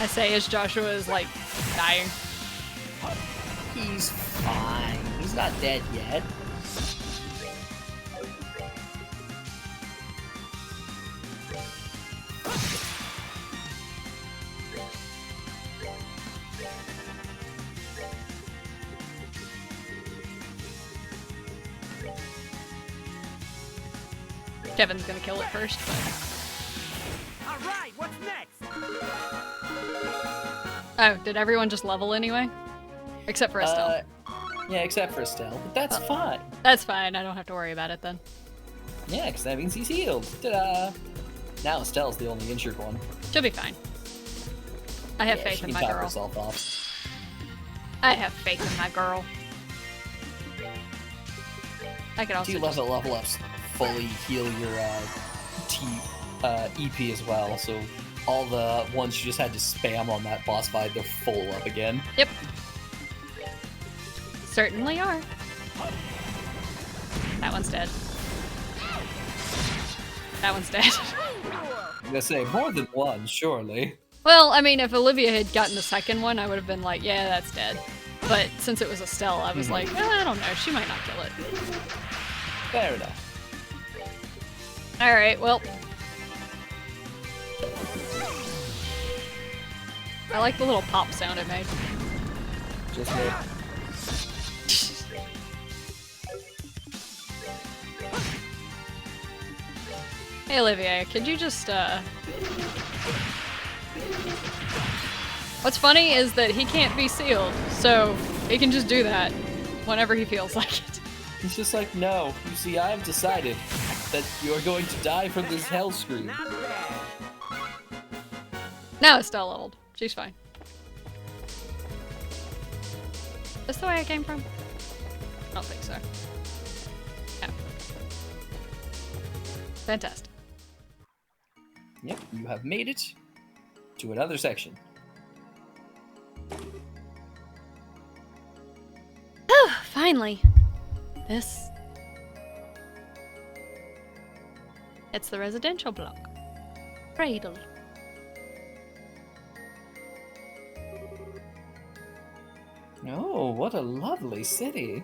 I say as Joshua is like dying. He's fine. He's not dead yet. Kevin's gonna kill it first, but... All right, what's next? Oh, did everyone just level anyway? Except for Estelle. Yeah, except for Estelle, but that's fine. That's fine, I don't have to worry about it then. Yeah, because that means he's healed. Ta-da! Now Estelle's the only injured one. She'll be fine. I have Yeah, faith she in can my top girl. herself off. I have faith in my girl. I could also Do just... level ups fully heal your EP as well, so all the ones you just had to spam on that boss fight, they're full up again. Yep. Certainly are. That one's dead. That one's dead. I'm gonna say, more than one, surely. Well, I mean, if Olivia had gotten the second one, I would have been like, yeah, that's dead. But since it was Estelle, I was like, I don't know, she might not kill it. Fair enough. Alright, well. I like the little pop sound it made. Just me. Hey Olivia, could you just, What's funny is that he can't be sealed, so he can just do that whenever he feels like it. He's just like, no, you see, I've decided that you're going to die from this hell scream. Not bad. Now Estelle leveled. She's fine. This the way I came from? I don't think so. Yeah. Fantastic. Yep, you have made it to another section. Finally. This... It's the residential block. Cradle. Oh, what a lovely city.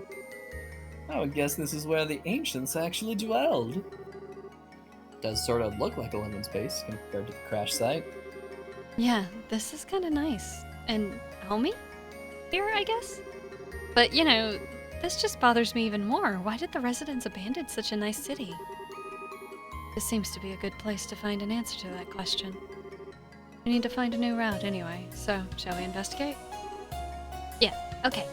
I would guess this is where the ancients actually dwelled. Does sort of look like a living space compared to the crash site. Yeah, this is kind of nice. And homey? Here, I guess? But, you know, this just bothers me even more. Why did the residents abandon such a nice city? This seems to be a good place to find an answer to that question. We need to find a new route anyway, so shall we investigate? Yeah, okay.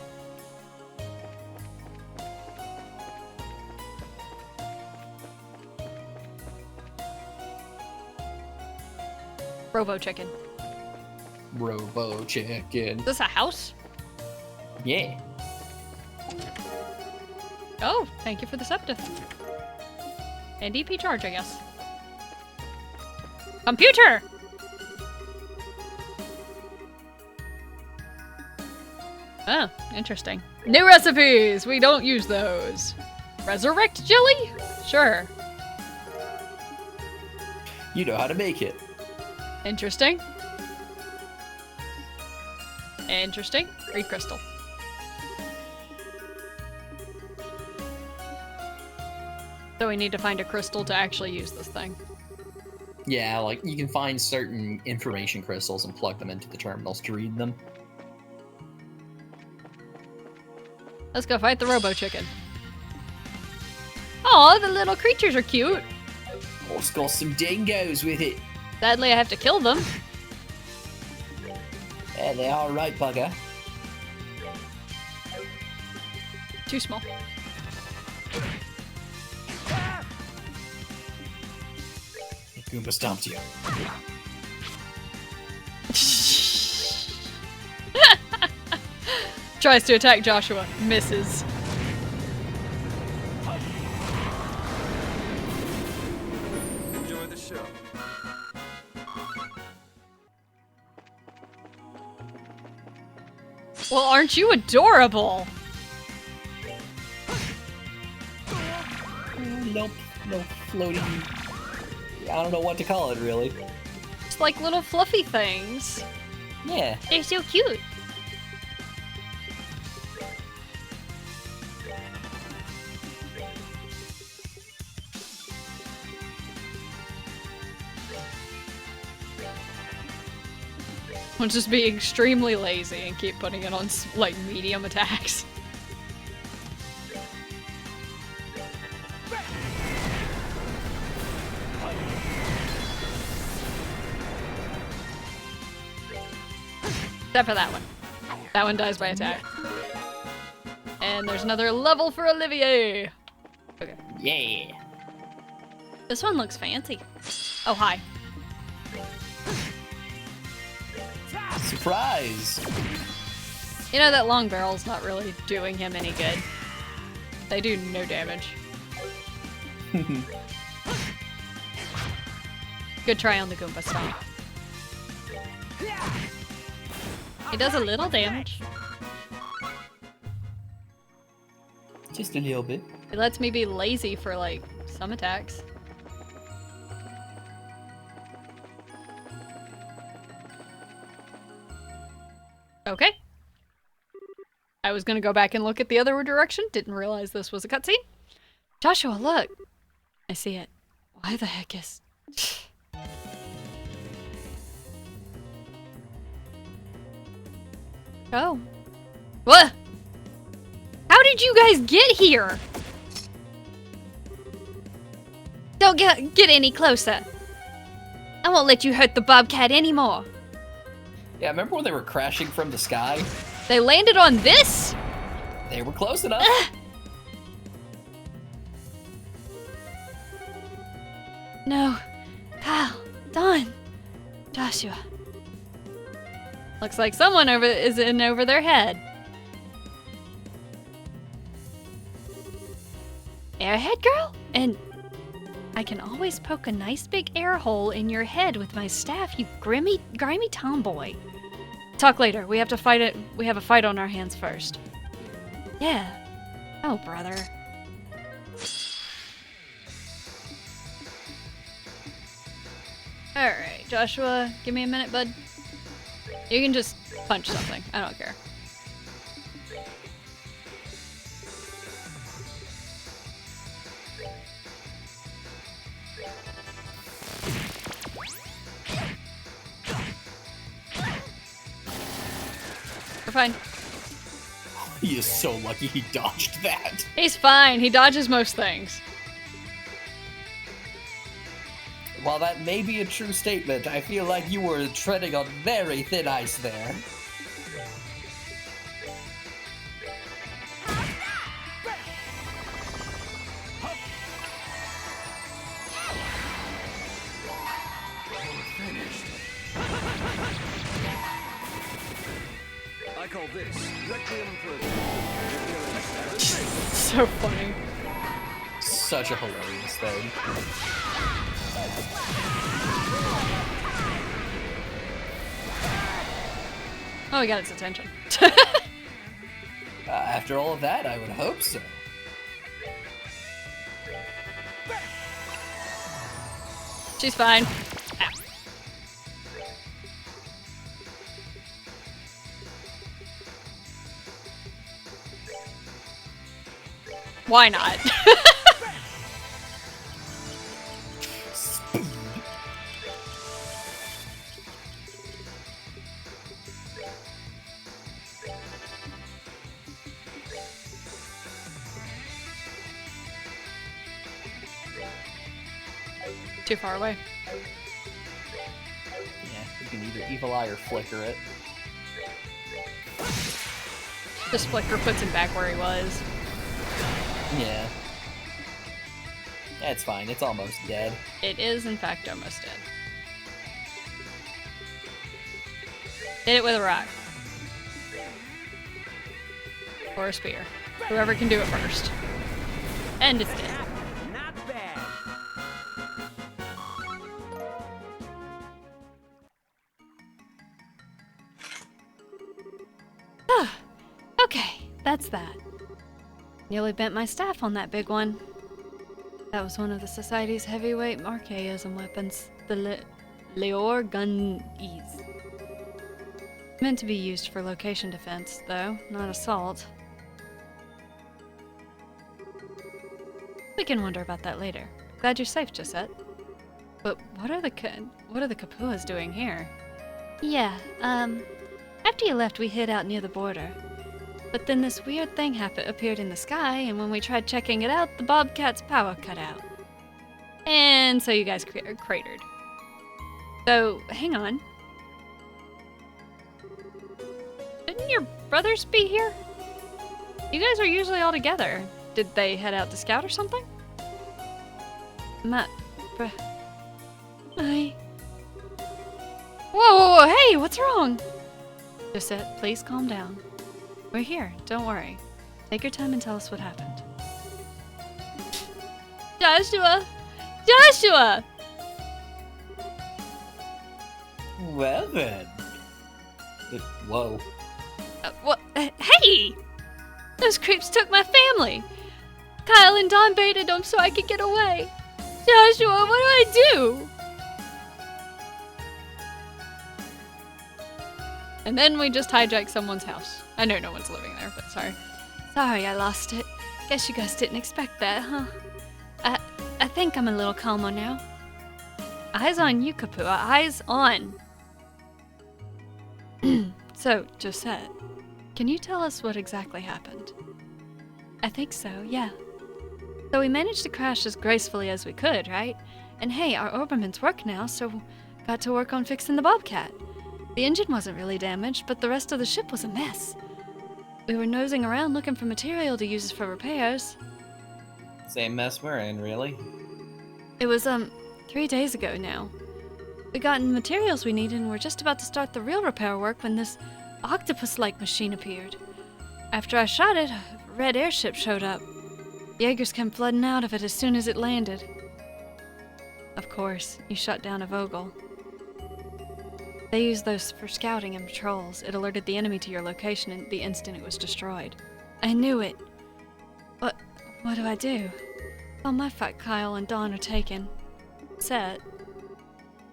Robo chicken. Robo chicken. Is this a house? Yeah. Oh, thank you for the septa. And EP charge, I guess. Computer! Oh, interesting. New recipes! We don't use those. Resurrect jelly? Sure. You know how to make it. Interesting. Interesting. Reed crystal. So we need to find a crystal to actually use this thing. Yeah, like you can find certain information crystals and plug them into the terminals to read them. Let's go fight the Robo Chicken. Oh, the little creatures are cute. Oh, it's got some dingoes with it. Sadly, I have to kill them. Yeah, they are right, bugger. Too small. Goomba stomped you. Tries to attack Joshua. Misses. Enjoy the show. Well, aren't you adorable? Nope, no floaty. I don't know what to call it, really. It's like little fluffy things. Yeah. They're so cute. We'll just be extremely lazy and keep putting it on, like, medium attacks. Except for that one. That one dies by attack. And there's another level for Olivier! Okay. Yeah. This one looks fancy. Oh, hi. Surprise! You know, that long barrel's not really doing him any good. They do no damage. Good try on the Goomba Stomp. He does a little damage. Just a little bit. It lets me be lazy for, like, some attacks. Okay. I was gonna go back and look at the other direction. Didn't realize this was a cutscene. Joshua, look! I see it. Why the heck is... Oh. What? How did you guys get here? Don't get any closer. I won't let you hurt the bobcat anymore. Yeah, remember when they were crashing from the sky? They landed on this? They were close enough. No. Kyle. Don. Joshua. Looks like someone is in over their head. Airhead girl? And I can always poke a nice big air hole in your head with my staff, you grimy tomboy. Talk later. We have to fight it. We have a fight on our hands first. Yeah. Oh, brother. Alright, Joshua, give me a minute, bud. You can just punch something. I don't care. We're fine. He is so lucky he dodged that. He's fine. He dodges most things. While that may be a true statement, I feel like you were treading on very thin ice there. Finished. call this Requiem for... So funny. Such a hilarious thing. Oh, we got its attention. After all of that, I would hope so. She's fine. Ow. Why not? Too far away. Yeah, you can either evil eye or flicker it. This flicker puts him back where he was. Yeah. That's fine, it's almost dead. It is, in fact, almost dead. Hit it with a rock. Or a spear. Whoever can do it first. And it's dead. Not bad. Okay, that's that. Nearly bent my staff on that big one. That was one of the Society's heavyweight Archaism weapons, the Leor Gun-Ease. Meant to be used for location defense, though, not assault. We can wonder about that later. Glad you're safe, Josette. But what are the Capuas doing here? Yeah, after you left, we hid out near the border. But then this weird thing appeared in the sky, and when we tried checking it out, the Bobcat's power cut out. And so you guys cratered. So, hang on. Didn't your brothers be here? You guys are usually all together. Did they head out to scout or something? Whoa, hey, what's wrong? Josette, please calm down. We're here, don't worry. Take your time and tell us what happened. Joshua! Joshua! Well then. Whoa. What? Hey! Those creeps took my family! Kyle and Don baited them so I could get away. Joshua, what do I do? And then we just hijacked someone's house. I know no one's living there, but sorry. Sorry I lost it. Guess you guys didn't expect that, huh? I think I'm a little calmer now. Eyes on you, Kapua. Eyes on. So, Josette, can you tell us what exactly happened? I think so, yeah. So we managed to crash as gracefully as we could, right? And hey, our Obermans work now, so got to work on fixing the Bobcat. The engine wasn't really damaged, but the rest of the ship was a mess. We were nosing around looking for material to use for repairs. Same mess we're in, really. It was, 3 days ago now. We got in materials we needed and were just about to start the real repair work when this octopus-like machine appeared. After I shot it, a red airship showed up. Jaegers came flooding out of it as soon as it landed. Of course, you shut down a Vogel. They used those for scouting and patrols. It alerted the enemy to your location in the instant it was destroyed. I knew it. What do I do? All my fight Kyle and Dawn are taken. Set.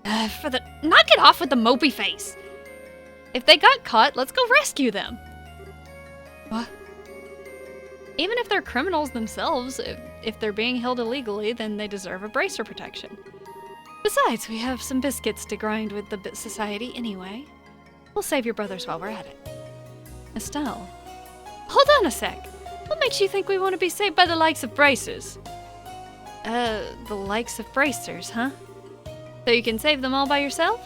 Knock it off with the mopey face! If they got caught, let's go rescue them! What? Even if they're criminals themselves, if they're being held illegally, then they deserve a bracer protection. Besides, we have some biscuits to grind with the Society anyway. We'll save your brothers while we're at it. Estelle. Hold on a sec! What makes you think we want to be saved by the likes of bracers? The likes of bracers, huh? So you can save them all by yourself?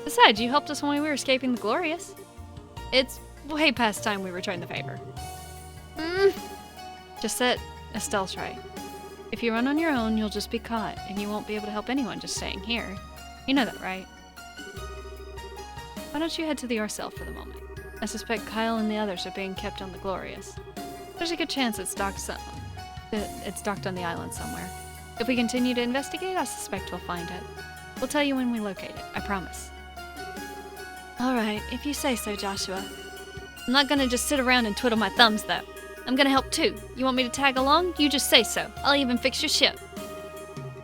Besides, you helped us when we were escaping the Glorious. It's way past time we returned the favor. Josette, Estelle's right. If you run on your own, you'll just be caught, and you won't be able to help anyone just staying here. You know that, right? why don't you head to the Arcel for the moment? I suspect Kyle and the others are being kept on the Glorious. There's a good chance it's docked on the island somewhere. If we continue to investigate, I suspect we'll find it. We'll tell you when we locate it, I promise. Alright, if you say so, Joshua. I'm not gonna just sit around and twiddle my thumbs, though. I'm gonna help too. You want me to tag along? You just say so. I'll even fix your ship.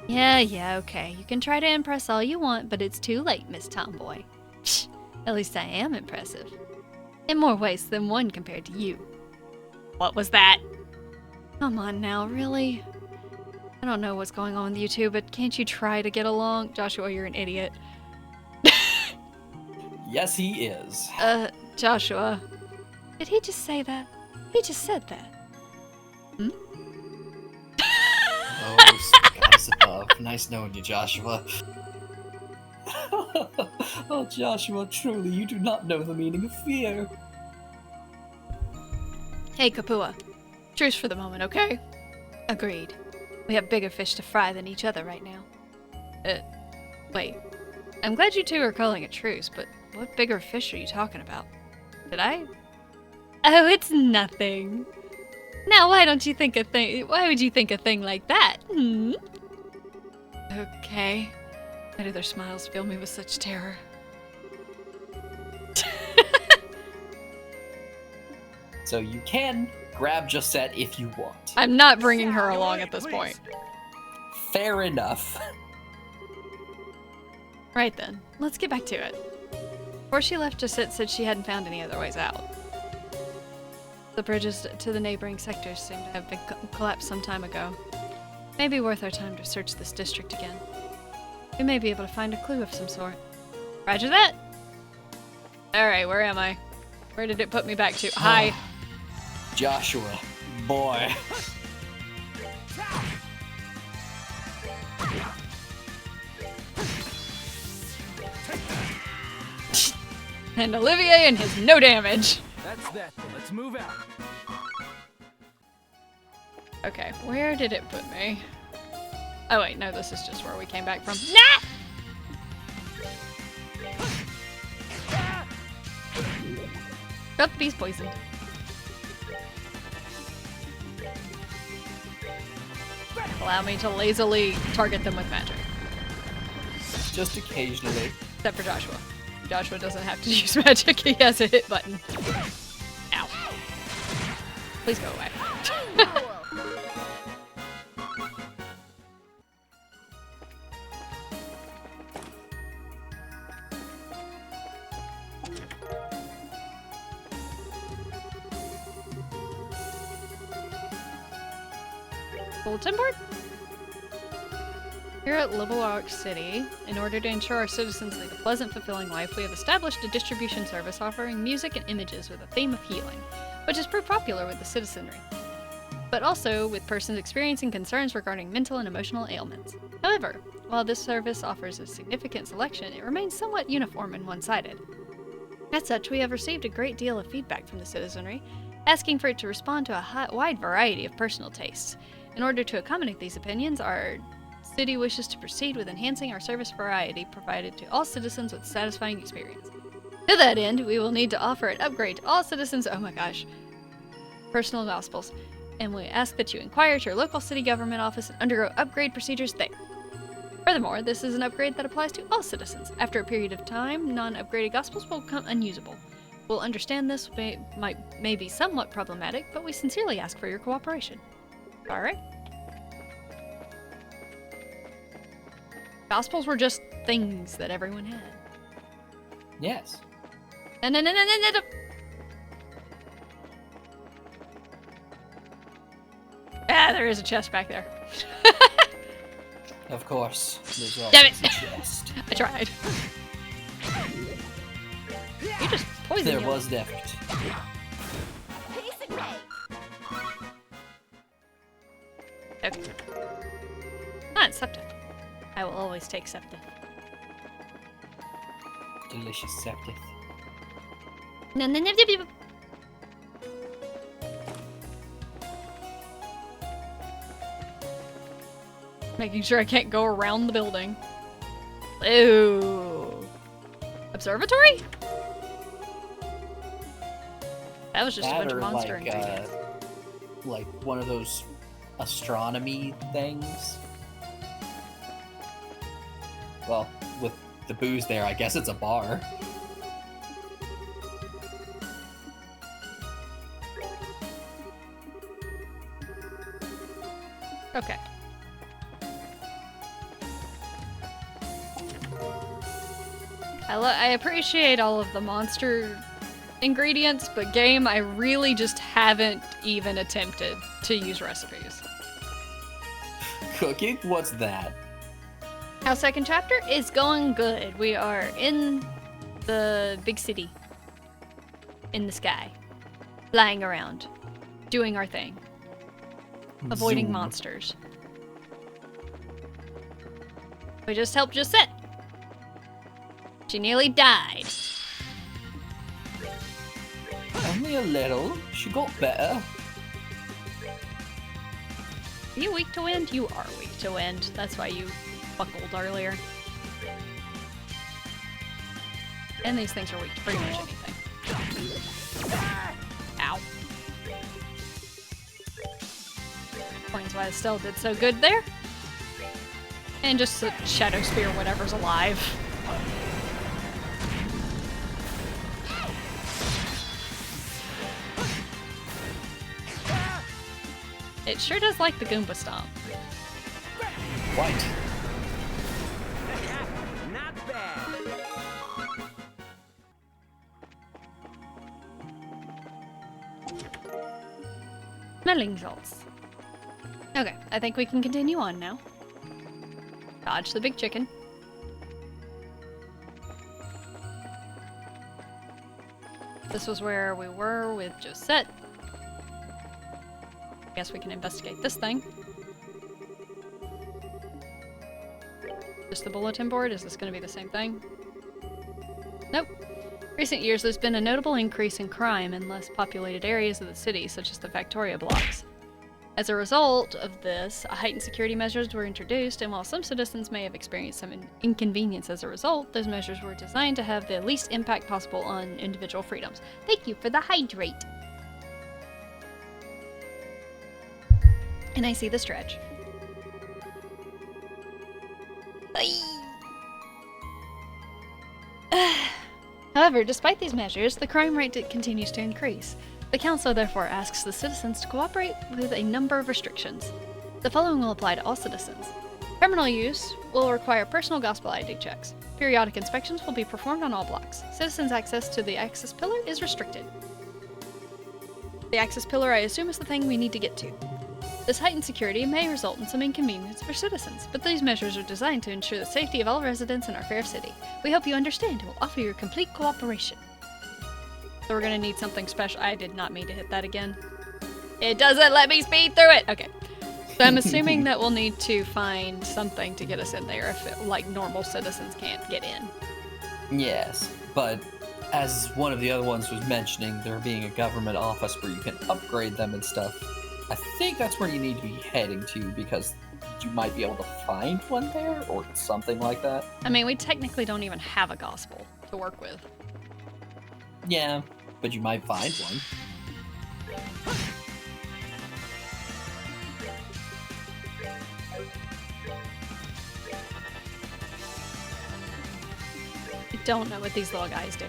Yeah, okay. You can try to impress all you want, but it's too late, Miss Tomboy. Psh, at least I am impressive. In more ways than one compared to you. What was that? Come on now, really? I don't know what's going on with you two, but can't you try to get along? Joshua, you're an idiot. Yes, he is. Joshua. Did he just say that? He just said that. Oh, goddess above. Nice knowing you, Joshua. Oh, Joshua, truly, you do not know the meaning of fear. Hey, Kapua. Truce for the moment, okay? Agreed. We have bigger fish to fry than each other right now. Wait. I'm glad you two are calling it truce, but what bigger fish are you talking about? Did I? Oh, it's nothing. Now, why would you think a thing like that? Okay. Why do their smiles fill me with such terror? So you can grab Josette if you want. I'm not bringing her along at this point. Fair enough. Right then, let's get back to it. Before she left, Josette said she hadn't found any other ways out. The bridges to the neighboring sectors seem to have been collapsed some time ago. Maybe worth our time to search this district again. We may be able to find a clue of some sort. Roger that. Alright, where am I? Where did it put me back to? Hi. Joshua, boy. And Olivier and his no damage. That's that. Let's move out. Okay, where did it put me? Oh wait, no, this is just where we came back from. Nah! Got the beast poisoned. Allow me to lazily target them with magic. Just occasionally. Except for Joshua. Joshua doesn't have to use magic, he has a hit button. Ow. Please go away. Bulletin board? Here at Littlerock City, in order to ensure our citizens lead a pleasant, fulfilling life, we have established a distribution service offering music and images with a theme of healing, which has proved popular with the citizenry, but also with persons experiencing concerns regarding mental and emotional ailments. However, while this service offers a significant selection, it remains somewhat uniform and one-sided. As such, we have received a great deal of feedback from the citizenry, asking for it to respond to a wide variety of personal tastes. In order to accommodate these opinions, our city wishes to proceed with enhancing our service variety provided to all citizens with satisfying experience. To that end, we will need to offer an upgrade to all citizens' personal gospels, and we ask that you inquire at your local city government office and undergo upgrade procedures there. Furthermore, this is an upgrade that applies to all citizens. After a period of time, non-upgraded gospels will become unusable. We'll understand this may be somewhat problematic, but we sincerely ask for your cooperation. Alright. Gospels were just things that everyone had. Yes. No. Ah, there is a chest back there. Of course. There's Damn always it. a chest. I tried. You just poisoned There me. was the effort. Okay. Ah, it's Septa. I will always take Septa. Delicious septic. No. Making sure I can't go around the building. Ooh. Observatory? That was just a That bunch of or monster ingredients. like one of those astronomy things. Well, with the booze there, I guess it's a bar. Okay. I appreciate all of the monster ingredients, but game, I really just haven't even attempted to use recipes. Cooking? What's that? Our second chapter is going good. We are in the big city. In the sky. Flying around. Doing our thing. Avoiding Zoom. monsters. We just helped Josette. She nearly died. Only a little. She got better. Are you weak to wind? You are weak to wind. That's why you buckled earlier. And these things are weak to pretty much anything. Ow. Explains why Estelle did so good there. And just a Shadow Spear whatever's alive. It sure does like the Goomba Stomp. White. Not bad. Smelling salts. Okay, I think we can continue on now. Dodge the big chicken. This was where we were with Josette. Guess we can investigate this thing. Just the bulletin board? Is this going to be the same thing? Nope. Recent years, there's been a notable increase in crime in less populated areas of the city, such as the Factoria blocks. As a result of this, heightened security measures were introduced, and while some citizens may have experienced some inconvenience as a result, those measures were designed to have the least impact possible on individual freedoms. Thank you for the hydrate. And I see the stretch. However, despite these measures, the crime rate continues to increase. The Council therefore asks the citizens to cooperate with a number of restrictions. The following will apply to all citizens. Criminal use will require personal gospel ID checks. Periodic inspections will be performed on all blocks. Citizens' access to the access pillar is restricted. The access pillar, I assume, is the thing we need to get to. This heightened security may result in some inconvenience for citizens, but these measures are designed to ensure the safety of all residents in our fair city. We hope you understand and will offer your complete cooperation. So we're gonna need something special. I did not mean to hit that again. It doesn't let me speed through it! Okay. So I'm assuming that we'll need to find something to get us in there if, like, normal citizens can't get in. Yes, but as one of the other ones was mentioning, there being a government office where you can upgrade them and stuff. I think that's where you need to be heading to, because you might be able to find one there, or something like that. I mean, we technically don't even have a gospel to work with. Yeah, but you might find one. I don't know what these little guys do.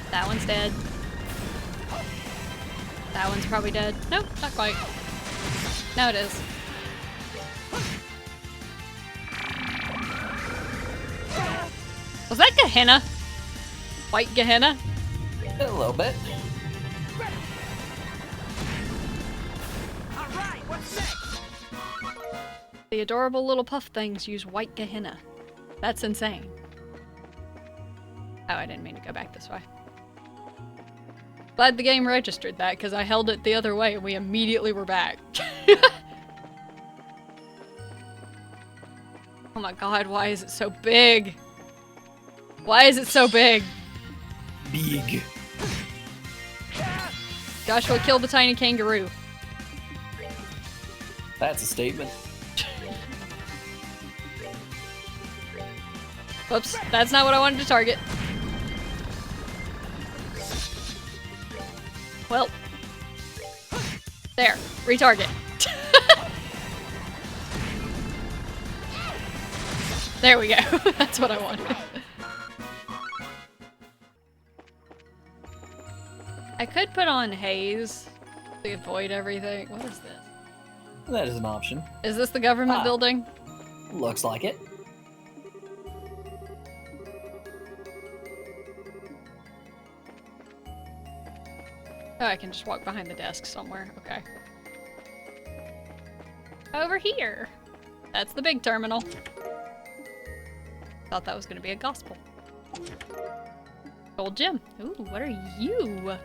That one's dead. That one's probably dead. Nope, not quite. No, it is. Was that Gehenna? White Gehenna? A little bit. All right, what's next? The adorable little puff things use white Gehenna. That's insane. Oh, I didn't mean to go back this way. Glad the game registered that, because I held it the other way and we immediately were back. Oh my god, why is it so big? Why is it so big? Big. Joshua killed the tiny kangaroo. That's a statement. Whoops, that's not what I wanted to target. Well. There. Retarget. There we go. That's what I wanted. I could put on haze to avoid everything. What is this? That is an option. Is this the government building? Looks like it. Oh, I can just walk behind the desk somewhere. Okay. Over here. That's the big terminal. Thought that was going to be a gospel. Gold gem. Ooh, what are you?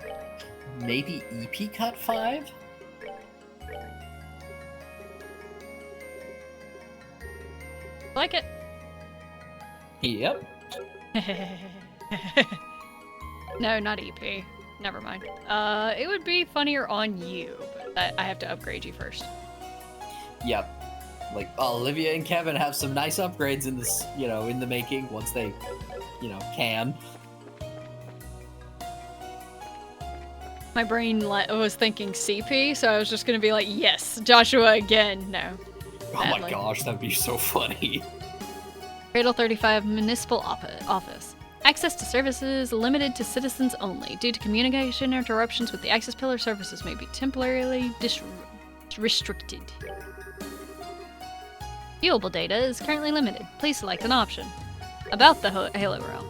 Maybe EP Cut 5? Like it. Yep. No, not EP. Never mind. It would be funnier on you, but I have to upgrade you first. Yep. Like, Olivia and Kevin have some nice upgrades in this, in the making once they, can. My brain was thinking CP, so I was just gonna be like, yes, Joshua again. No. Oh my Badly. gosh, that'd be so funny. Cradle 35 Municipal Office. Access to services limited to citizens only. Due to communication interruptions with the access pillar, services may be temporarily restricted. Viewable data is currently limited. Please select an option. About the Halo Realm.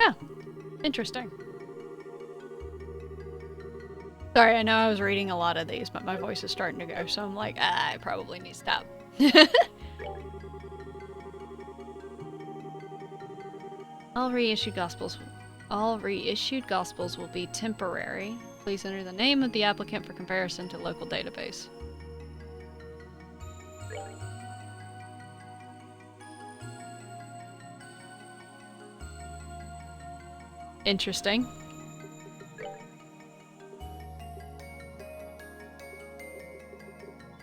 Oh, interesting. Sorry, I know I was reading a lot of these, but my voice is starting to go, so I'm like, I probably need to stop. All reissued gospels will be temporary. Please enter the name of the applicant for comparison to local database. Interesting.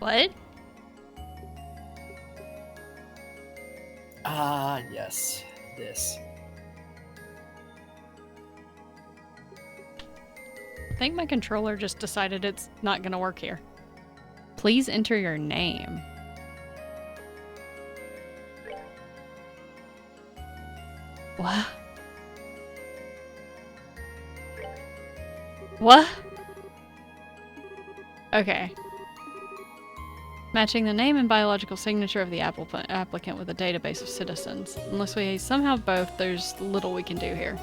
What? Yes. This. I think my controller just decided it's not gonna work here. Please enter your name. What? What? Okay. Matching the name and biological signature of the applicant with a database of citizens. Unless we somehow both, there's little we can do here.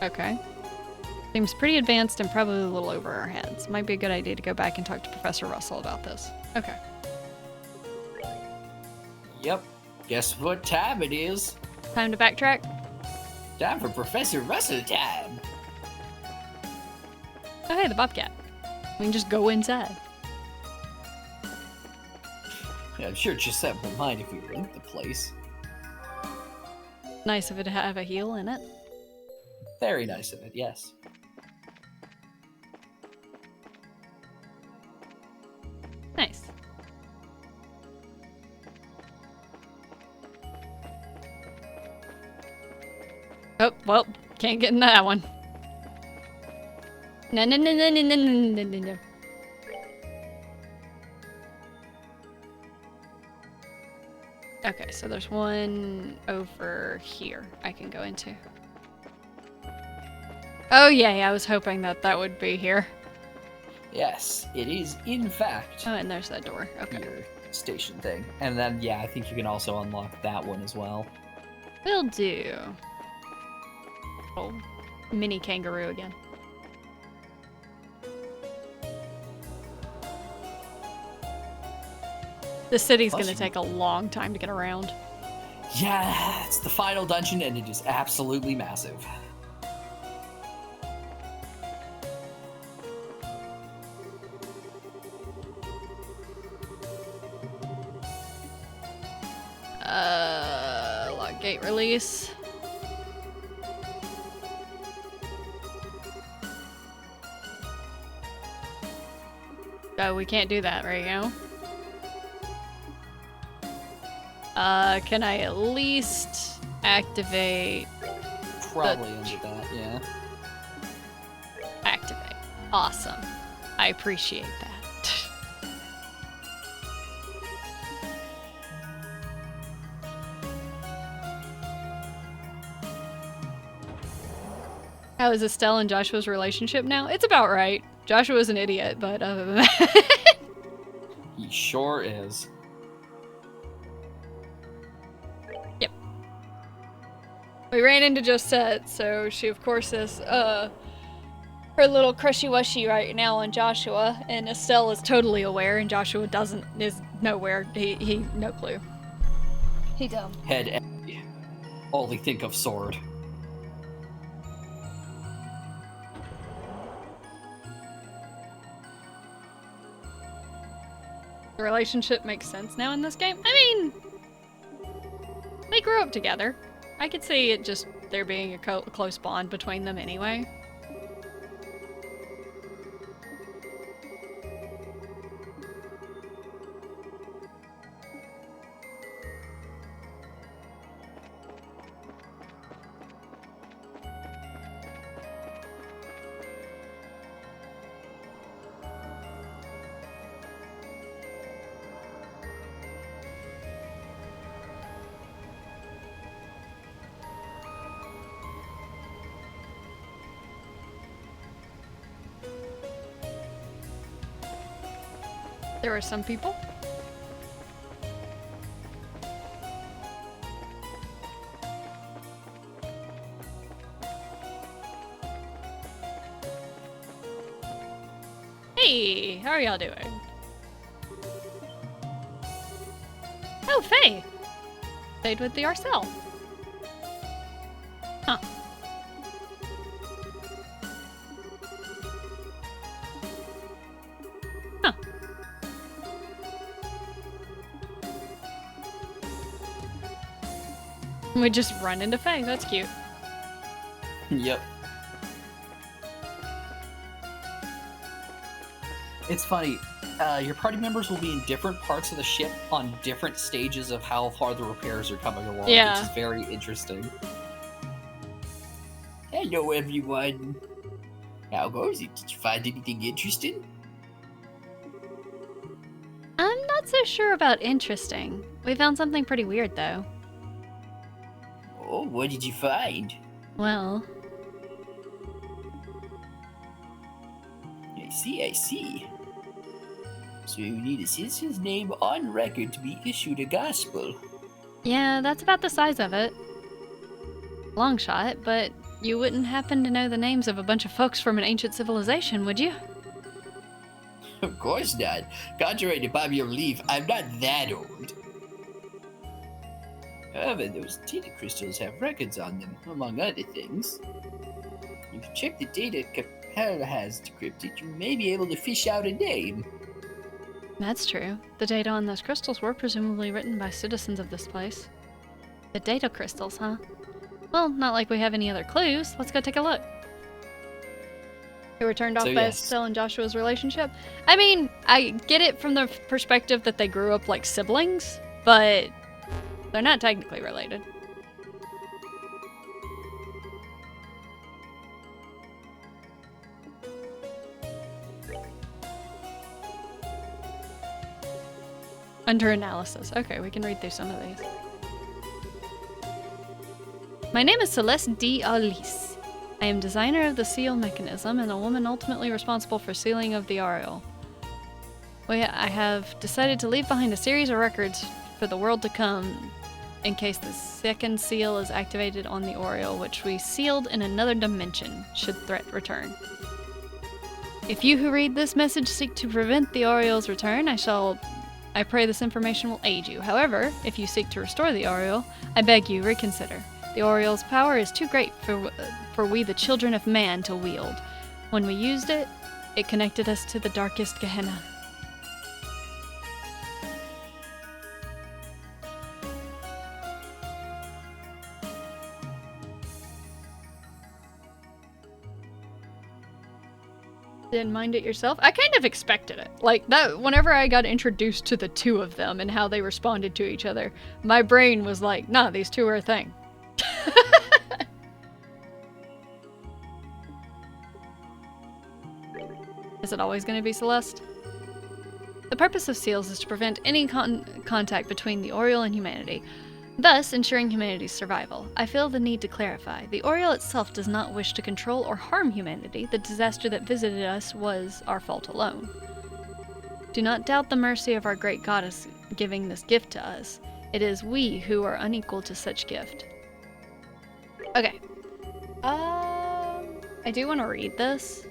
Okay. Seems pretty advanced and probably a little over our heads. Might be a good idea to go back and talk to Professor Russell about this. Okay. Yep. Guess what time it is? Time to backtrack? Time for Professor Russell time. Oh hey, the Bobcat. We can just go inside. Yeah, I'm sure Giuseppe won't mind if we rent the place. Nice of it to have a heel in it. Very nice of it, yes. Nice. Oh, well, can't get in that one. No, no, no, no, no, no, no, no, no. Okay, so there's one over here I can go into. Oh, yay, I was hoping that that would be here. Yes, it is, in fact, Oh, and there's that door. Okay. your station thing. And then, yeah, I think you can also unlock that one as well. Will do. Oh, mini kangaroo again. The city's Plus gonna you- take a long time to get around. Yeah, it's the final dungeon, and it is absolutely massive. gate release. Oh, we can't do that right now. Can I at least activate? Probably under that, yeah. Activate. Awesome. I appreciate that. How is Estelle and Joshua's relationship now? It's about right. Joshua's an idiot, but other than that. He sure is. Yep. We ran into Josette, so she of course is her little crushy-wushy right now on Joshua, and Estelle is totally aware, and Joshua is nowhere. He no clue. He dumb. Head empty. Only think of sword. The relationship makes sense now in this game. I mean, they grew up together. I could see it just there being a close bond between them anyway. There are some people. Hey, how are y'all doing? Oh, Faye! Stayed with the Arcel. Huh. Huh. We just run into Faye. That's cute. Yep. It's funny. Your party members will be in different parts of the ship on different stages of how far the repairs are coming along, Yeah. which is very interesting. Hello, everyone. How goes it? Did you find anything interesting? I'm not so sure about interesting. We found something pretty weird, though. Oh, what did you find? Well, I see. So you need a citizen's name on record to be issued a gospel. yeah, that's about the size of it. Long shot, but you wouldn't happen to know the names of a bunch of folks from an ancient civilization, would you? Of course not. Contrary to popular belief, I'm not that old. However, those data crystals have records on them, among other things. If you check the data Capella has decrypted, you may be able to fish out a name. That's true. The data on those crystals were presumably written by citizens of this place. The data crystals, huh? Well, not like we have any other clues. Let's go take a look. We were turned off So, by yes. Estelle and Joshua's relationship. I mean, I get it from the perspective that they grew up like siblings, but they're not technically related. Under analysis. Okay, we can read through some of these. My name is Celeste d'Alice. I am designer of the seal mechanism and a woman ultimately responsible for sealing of the Ariel. I have decided to leave behind a series of records for the world to come in case the second seal is activated on the Oriole, which we sealed in another dimension, should threat return. If you who read this message seek to prevent the Oriole's return, I pray this information will aid you. However, if you seek to restore the Oriole, I beg you reconsider. The Oriole's power is too great for we, the children of man, to wield. When we used it, it connected us to the darkest Gehenna. Didn't mind it yourself? I kind of expected it. Like, that, whenever I got introduced to the two of them and how they responded to each other, my brain was like, nah, these two are a thing. Is it always going to be Celeste? The purpose of seals is to prevent any contact between the Oriole and humanity, thus ensuring humanity's survival. I feel the need to clarify. The Oriole itself does not wish to control or harm humanity. The disaster that visited us was our fault alone. Do not doubt the mercy of our great goddess giving this gift to us. It is we who are unequal to such gift. Okay. I do want to read this.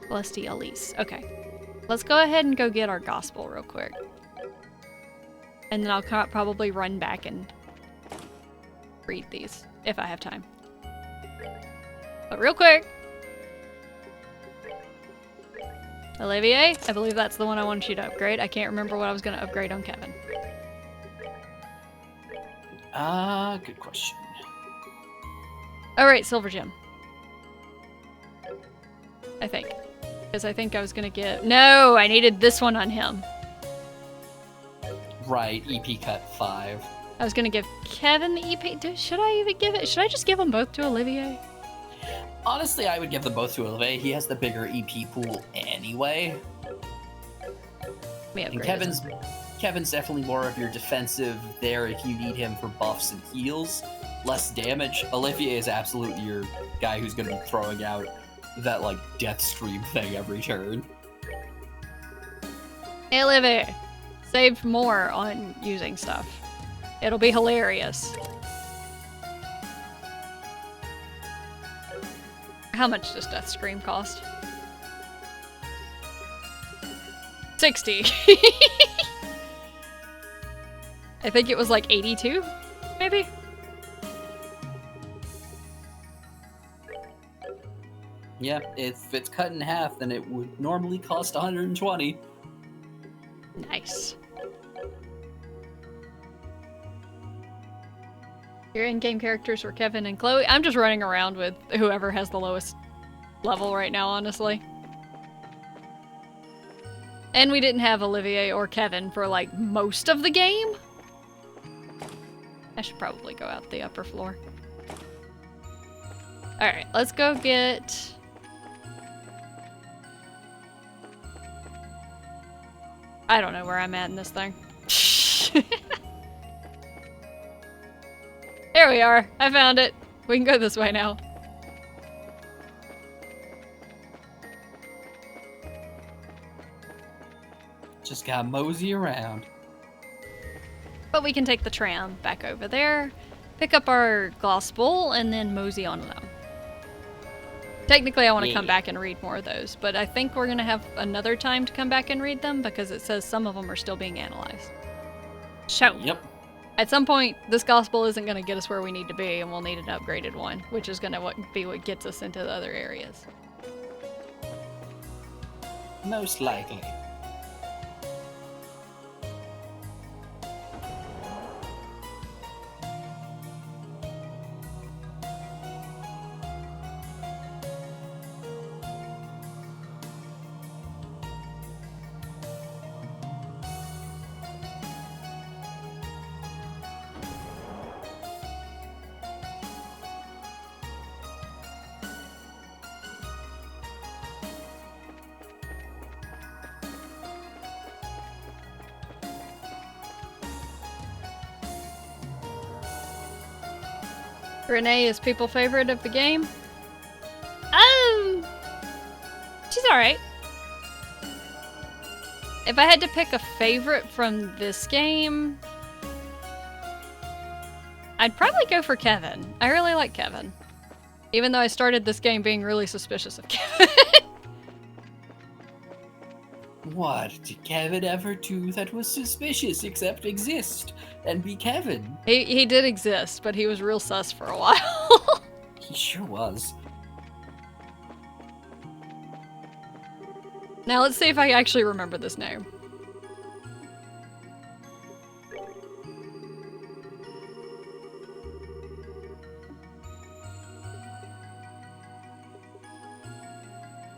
Celestialis. Okay. Let's go ahead and go get our gospel real quick. And then I'll probably run back and read these, if I have time. But real quick. Olivier, I believe that's the one I wanted you to upgrade. I can't remember what I was going to upgrade on Kevin. Good question. Alright, Silver Gem. I think. Because I think I was going to get... No, I needed this one on him. Right, EP cut 5. I was going to give Kevin the EP... Should I even give it? Should I just give them both to Olivier? Honestly, I would give them both to Olivier. He has the bigger EP pool anyway. And Kevin's definitely more of your defensive there if you need him for buffs and heals. Less damage. Olivier is absolutely your guy who's going to be throwing out that, like, death scream thing every turn. Hey, Olivier. Save more on using stuff. It'll be hilarious. How much does Death Scream cost? 60. I think it was like 82, maybe? Yeah, if it's cut in half, then it would normally cost 120. Nice. Your in-game characters were Kevin and Chloe. I'm just running around with whoever has the lowest level right now, honestly. And we didn't have Olivier or Kevin for, like, most of the game. I should probably go out the upper floor. Alright, let's go get... I don't know where I'm at in this thing. There we are. I found it. We can go this way now. Just gotta mosey around. But we can take the tram back over there, pick up our gloss bowl, and then mosey on them. Technically, I want to come back and read more of those, but I think we're going to have another time to come back and read them because it says some of them are still being analyzed. So, Yep. At some point, this gospel isn't going to get us where we need to be, and we'll need an upgraded one, which is going to be what gets us into the other areas. Most likely. Renee is people favorite of the game. She's alright. If I had to pick a favorite from this game, I'd probably go for Kevin. I really like Kevin. Even though I started this game being really suspicious of Kevin. What did Kevin ever do that was suspicious except exist and be Kevin? He did exist, but he was real sus for a while. He sure was. Now let's see if I actually remember this name.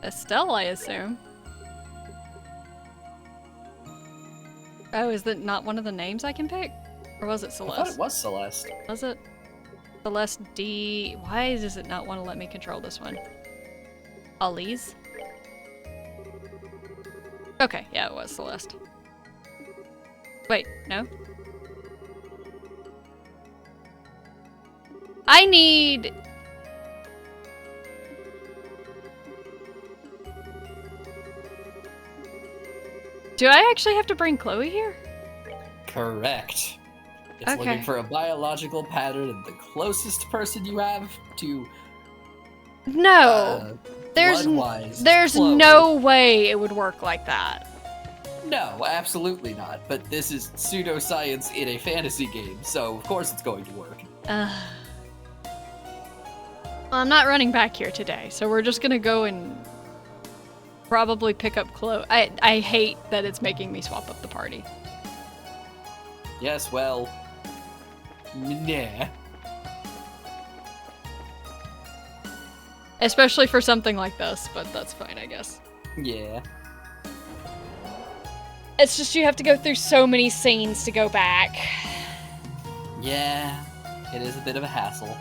Estelle, I assume. Oh, is that not one of the names I can pick? Or was it I Celeste? thought it was Celeste. Was it? Celeste D. Why does it not want to let me control this one? Elise? Okay, yeah, it was Celeste. Wait, no? I need... Do I actually have to bring Chloe here? Correct. It's Okay. looking for a biological pattern, and the closest person you have to No! There's blood-wise, There's Chloe. no way it would work like that. No, absolutely not. But this is pseudoscience in a fantasy game, so of course it's going to work. Well, I'm not running back here today, so we're just gonna go and probably pick up Chloe. I hate that it's making me swap up the party. Yes, well, nah. Especially for something like this, but that's fine, I guess. Yeah. It's just you have to go through so many scenes to go back. Yeah, it is a bit of a hassle.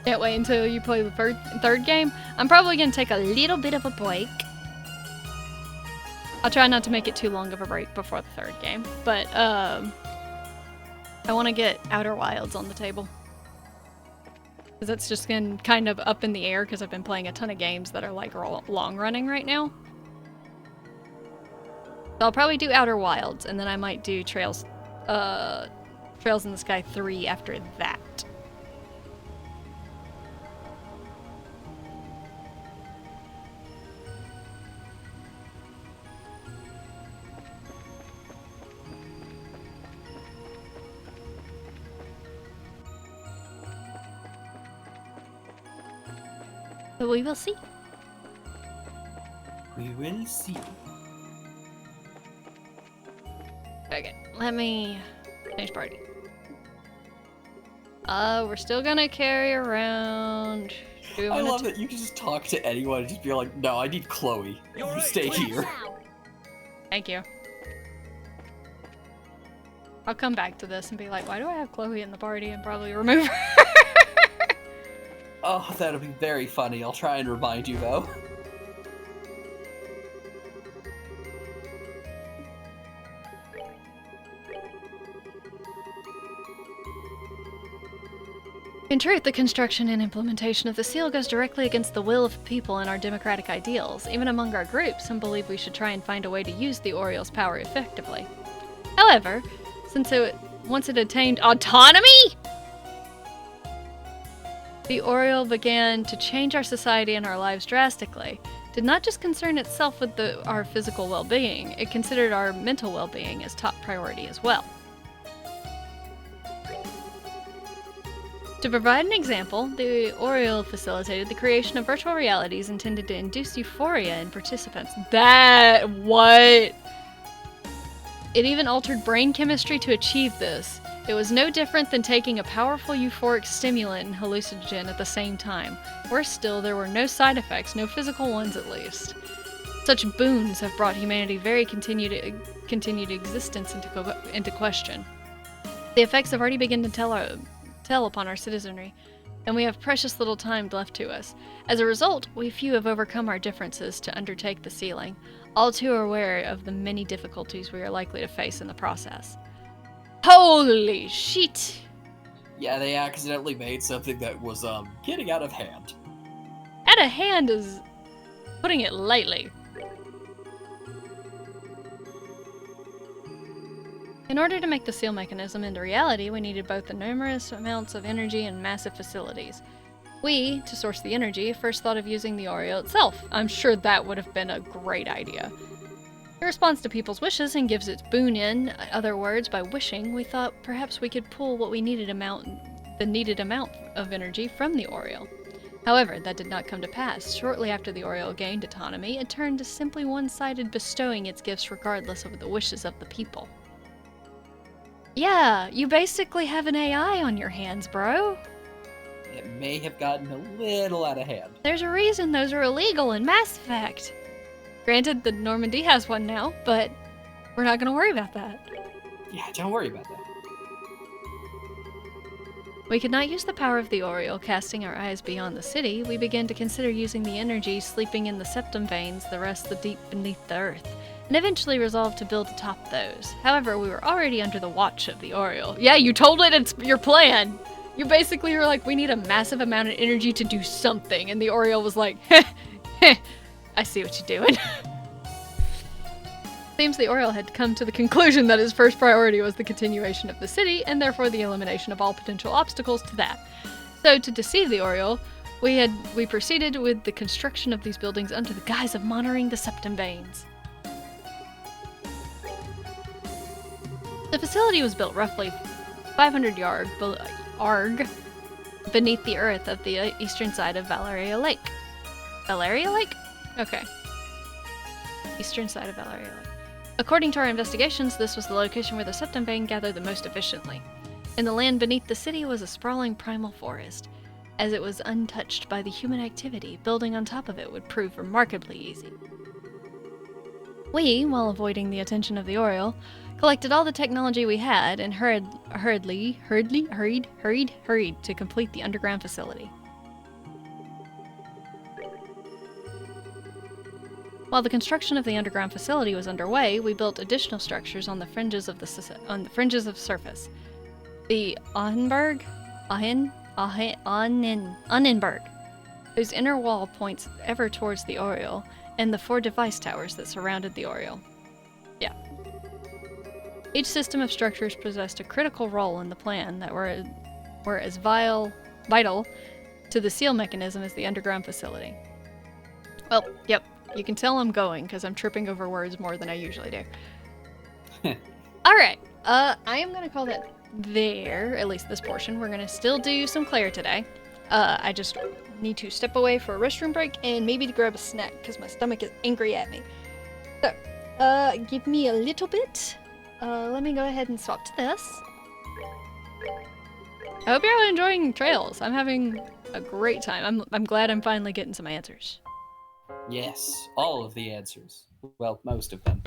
Can't wait until you play the third game. I'm probably gonna take a little bit of a break. I'll try not to make it too long of a break before the third game, but I want to get Outer Wilds on the table. Because it's just been kind of up in the air because I've been playing a ton of games that are like long running right now. So I'll probably do Outer Wilds, and then I might do Trails in the Sky 3 after that. But we will see. We will see. Okay, let me change party. We're still gonna carry around. Do we I wanna love that you can just talk to anyone and just be like, no, I need Chloe. You're You right, stay Chloe. here. Thank you. I'll come back to this and be like, why do I have Chloe in the party, and probably remove her. Oh, that'll be very funny. I'll try and remind you, though. In truth, the construction and implementation of the seal goes directly against the will of the people and our democratic ideals. Even among our group, some believe we should try and find a way to use the Oriole's power effectively. However, once it attained autonomy, the Oriole began to change our society and our lives drastically. Did not just concern itself with our physical well-being, it considered our mental well-being as top priority as well. To provide an example, the Oriole facilitated the creation of virtual realities intended to induce euphoria in participants. What? It even altered brain chemistry to achieve this. It was no different than taking a powerful euphoric stimulant and hallucinogen at the same time. Worse still, there were no side effects, no physical ones at least. Such boons have brought humanity very continued existence into question. The effects have already begun to tell upon our citizenry, and we have precious little time left to us. As a result, we few have overcome our differences to undertake the sealing, all too aware of the many difficulties we are likely to face in the process. Holy shit! Yeah, they accidentally made something that was, getting out of hand. Out of hand is putting it lightly. In order to make the seal mechanism into reality, we needed both the numerous amounts of energy and massive facilities. We, to source the energy, first thought of using the Oriole itself. I'm sure that would have been a great idea. It responds to people's wishes and gives its boon in other words. By wishing, we thought perhaps we could pull the needed amount of energy from the Oriole. However, that did not come to pass. Shortly after the Oriole gained autonomy, it turned to simply one-sided bestowing its gifts regardless of the wishes of the people. Yeah, you basically have an AI on your hands, bro. it may have gotten a little out of hand. There's a reason those are illegal in Mass Effect. Granted, the Normandy has one now, but we're not going to worry about that. Yeah, don't worry about that. We could not use the power of the Oriole, casting our eyes beyond the city. We began to consider using the energy sleeping in the septum veins, the rest the deep beneath the earth, and eventually resolved to build atop those. However, we were already under the watch of the Oriole. Yeah, you told it it's your plan. You basically were like, we need a massive amount of energy to do something. And the Oriole was like, heh, heh, I see what you're doing. Seems the Oriole had come to the conclusion that his first priority was the continuation of the city, and therefore the elimination of all potential obstacles to that. So, to deceive the Oriole, we proceeded with the construction of these buildings under the guise of monitoring the septum veins. The facility was built roughly 500 yards beneath the earth of the eastern side of Valeria Lake. Valeria Lake? Okay. Eastern side of Valeria Lake. According to our investigations, this was the location where the septum vein gathered the most efficiently. In the land beneath the city was a sprawling primal forest. As it was untouched by the human activity, building on top of it would prove remarkably easy. We, while avoiding the attention of the Oriole, collected all the technology we had and hurried to complete the underground facility. While the construction of the underground facility was underway, we built additional structures on the fringes of surface. The Annenberg, whose inner wall points ever towards the Oriole, and the 4 device towers that surrounded the Oriole. Yeah. Each system of structures possessed a critical role in the plan that were as vital to the seal mechanism as the underground facility. Well, yep. You can tell I'm going, because I'm tripping over words more than I usually do. Alright, I am going to call that there, at least this portion. We're going to still do some Claire today. I just need to step away for a restroom break and maybe to grab a snack, because my stomach is angry at me. So, give me a little bit. Let me go ahead and swap to this. I hope you're all enjoying Trails. I'm having a great time. I'm glad I'm finally getting some answers. Yes, all of the answers. Well, most of them.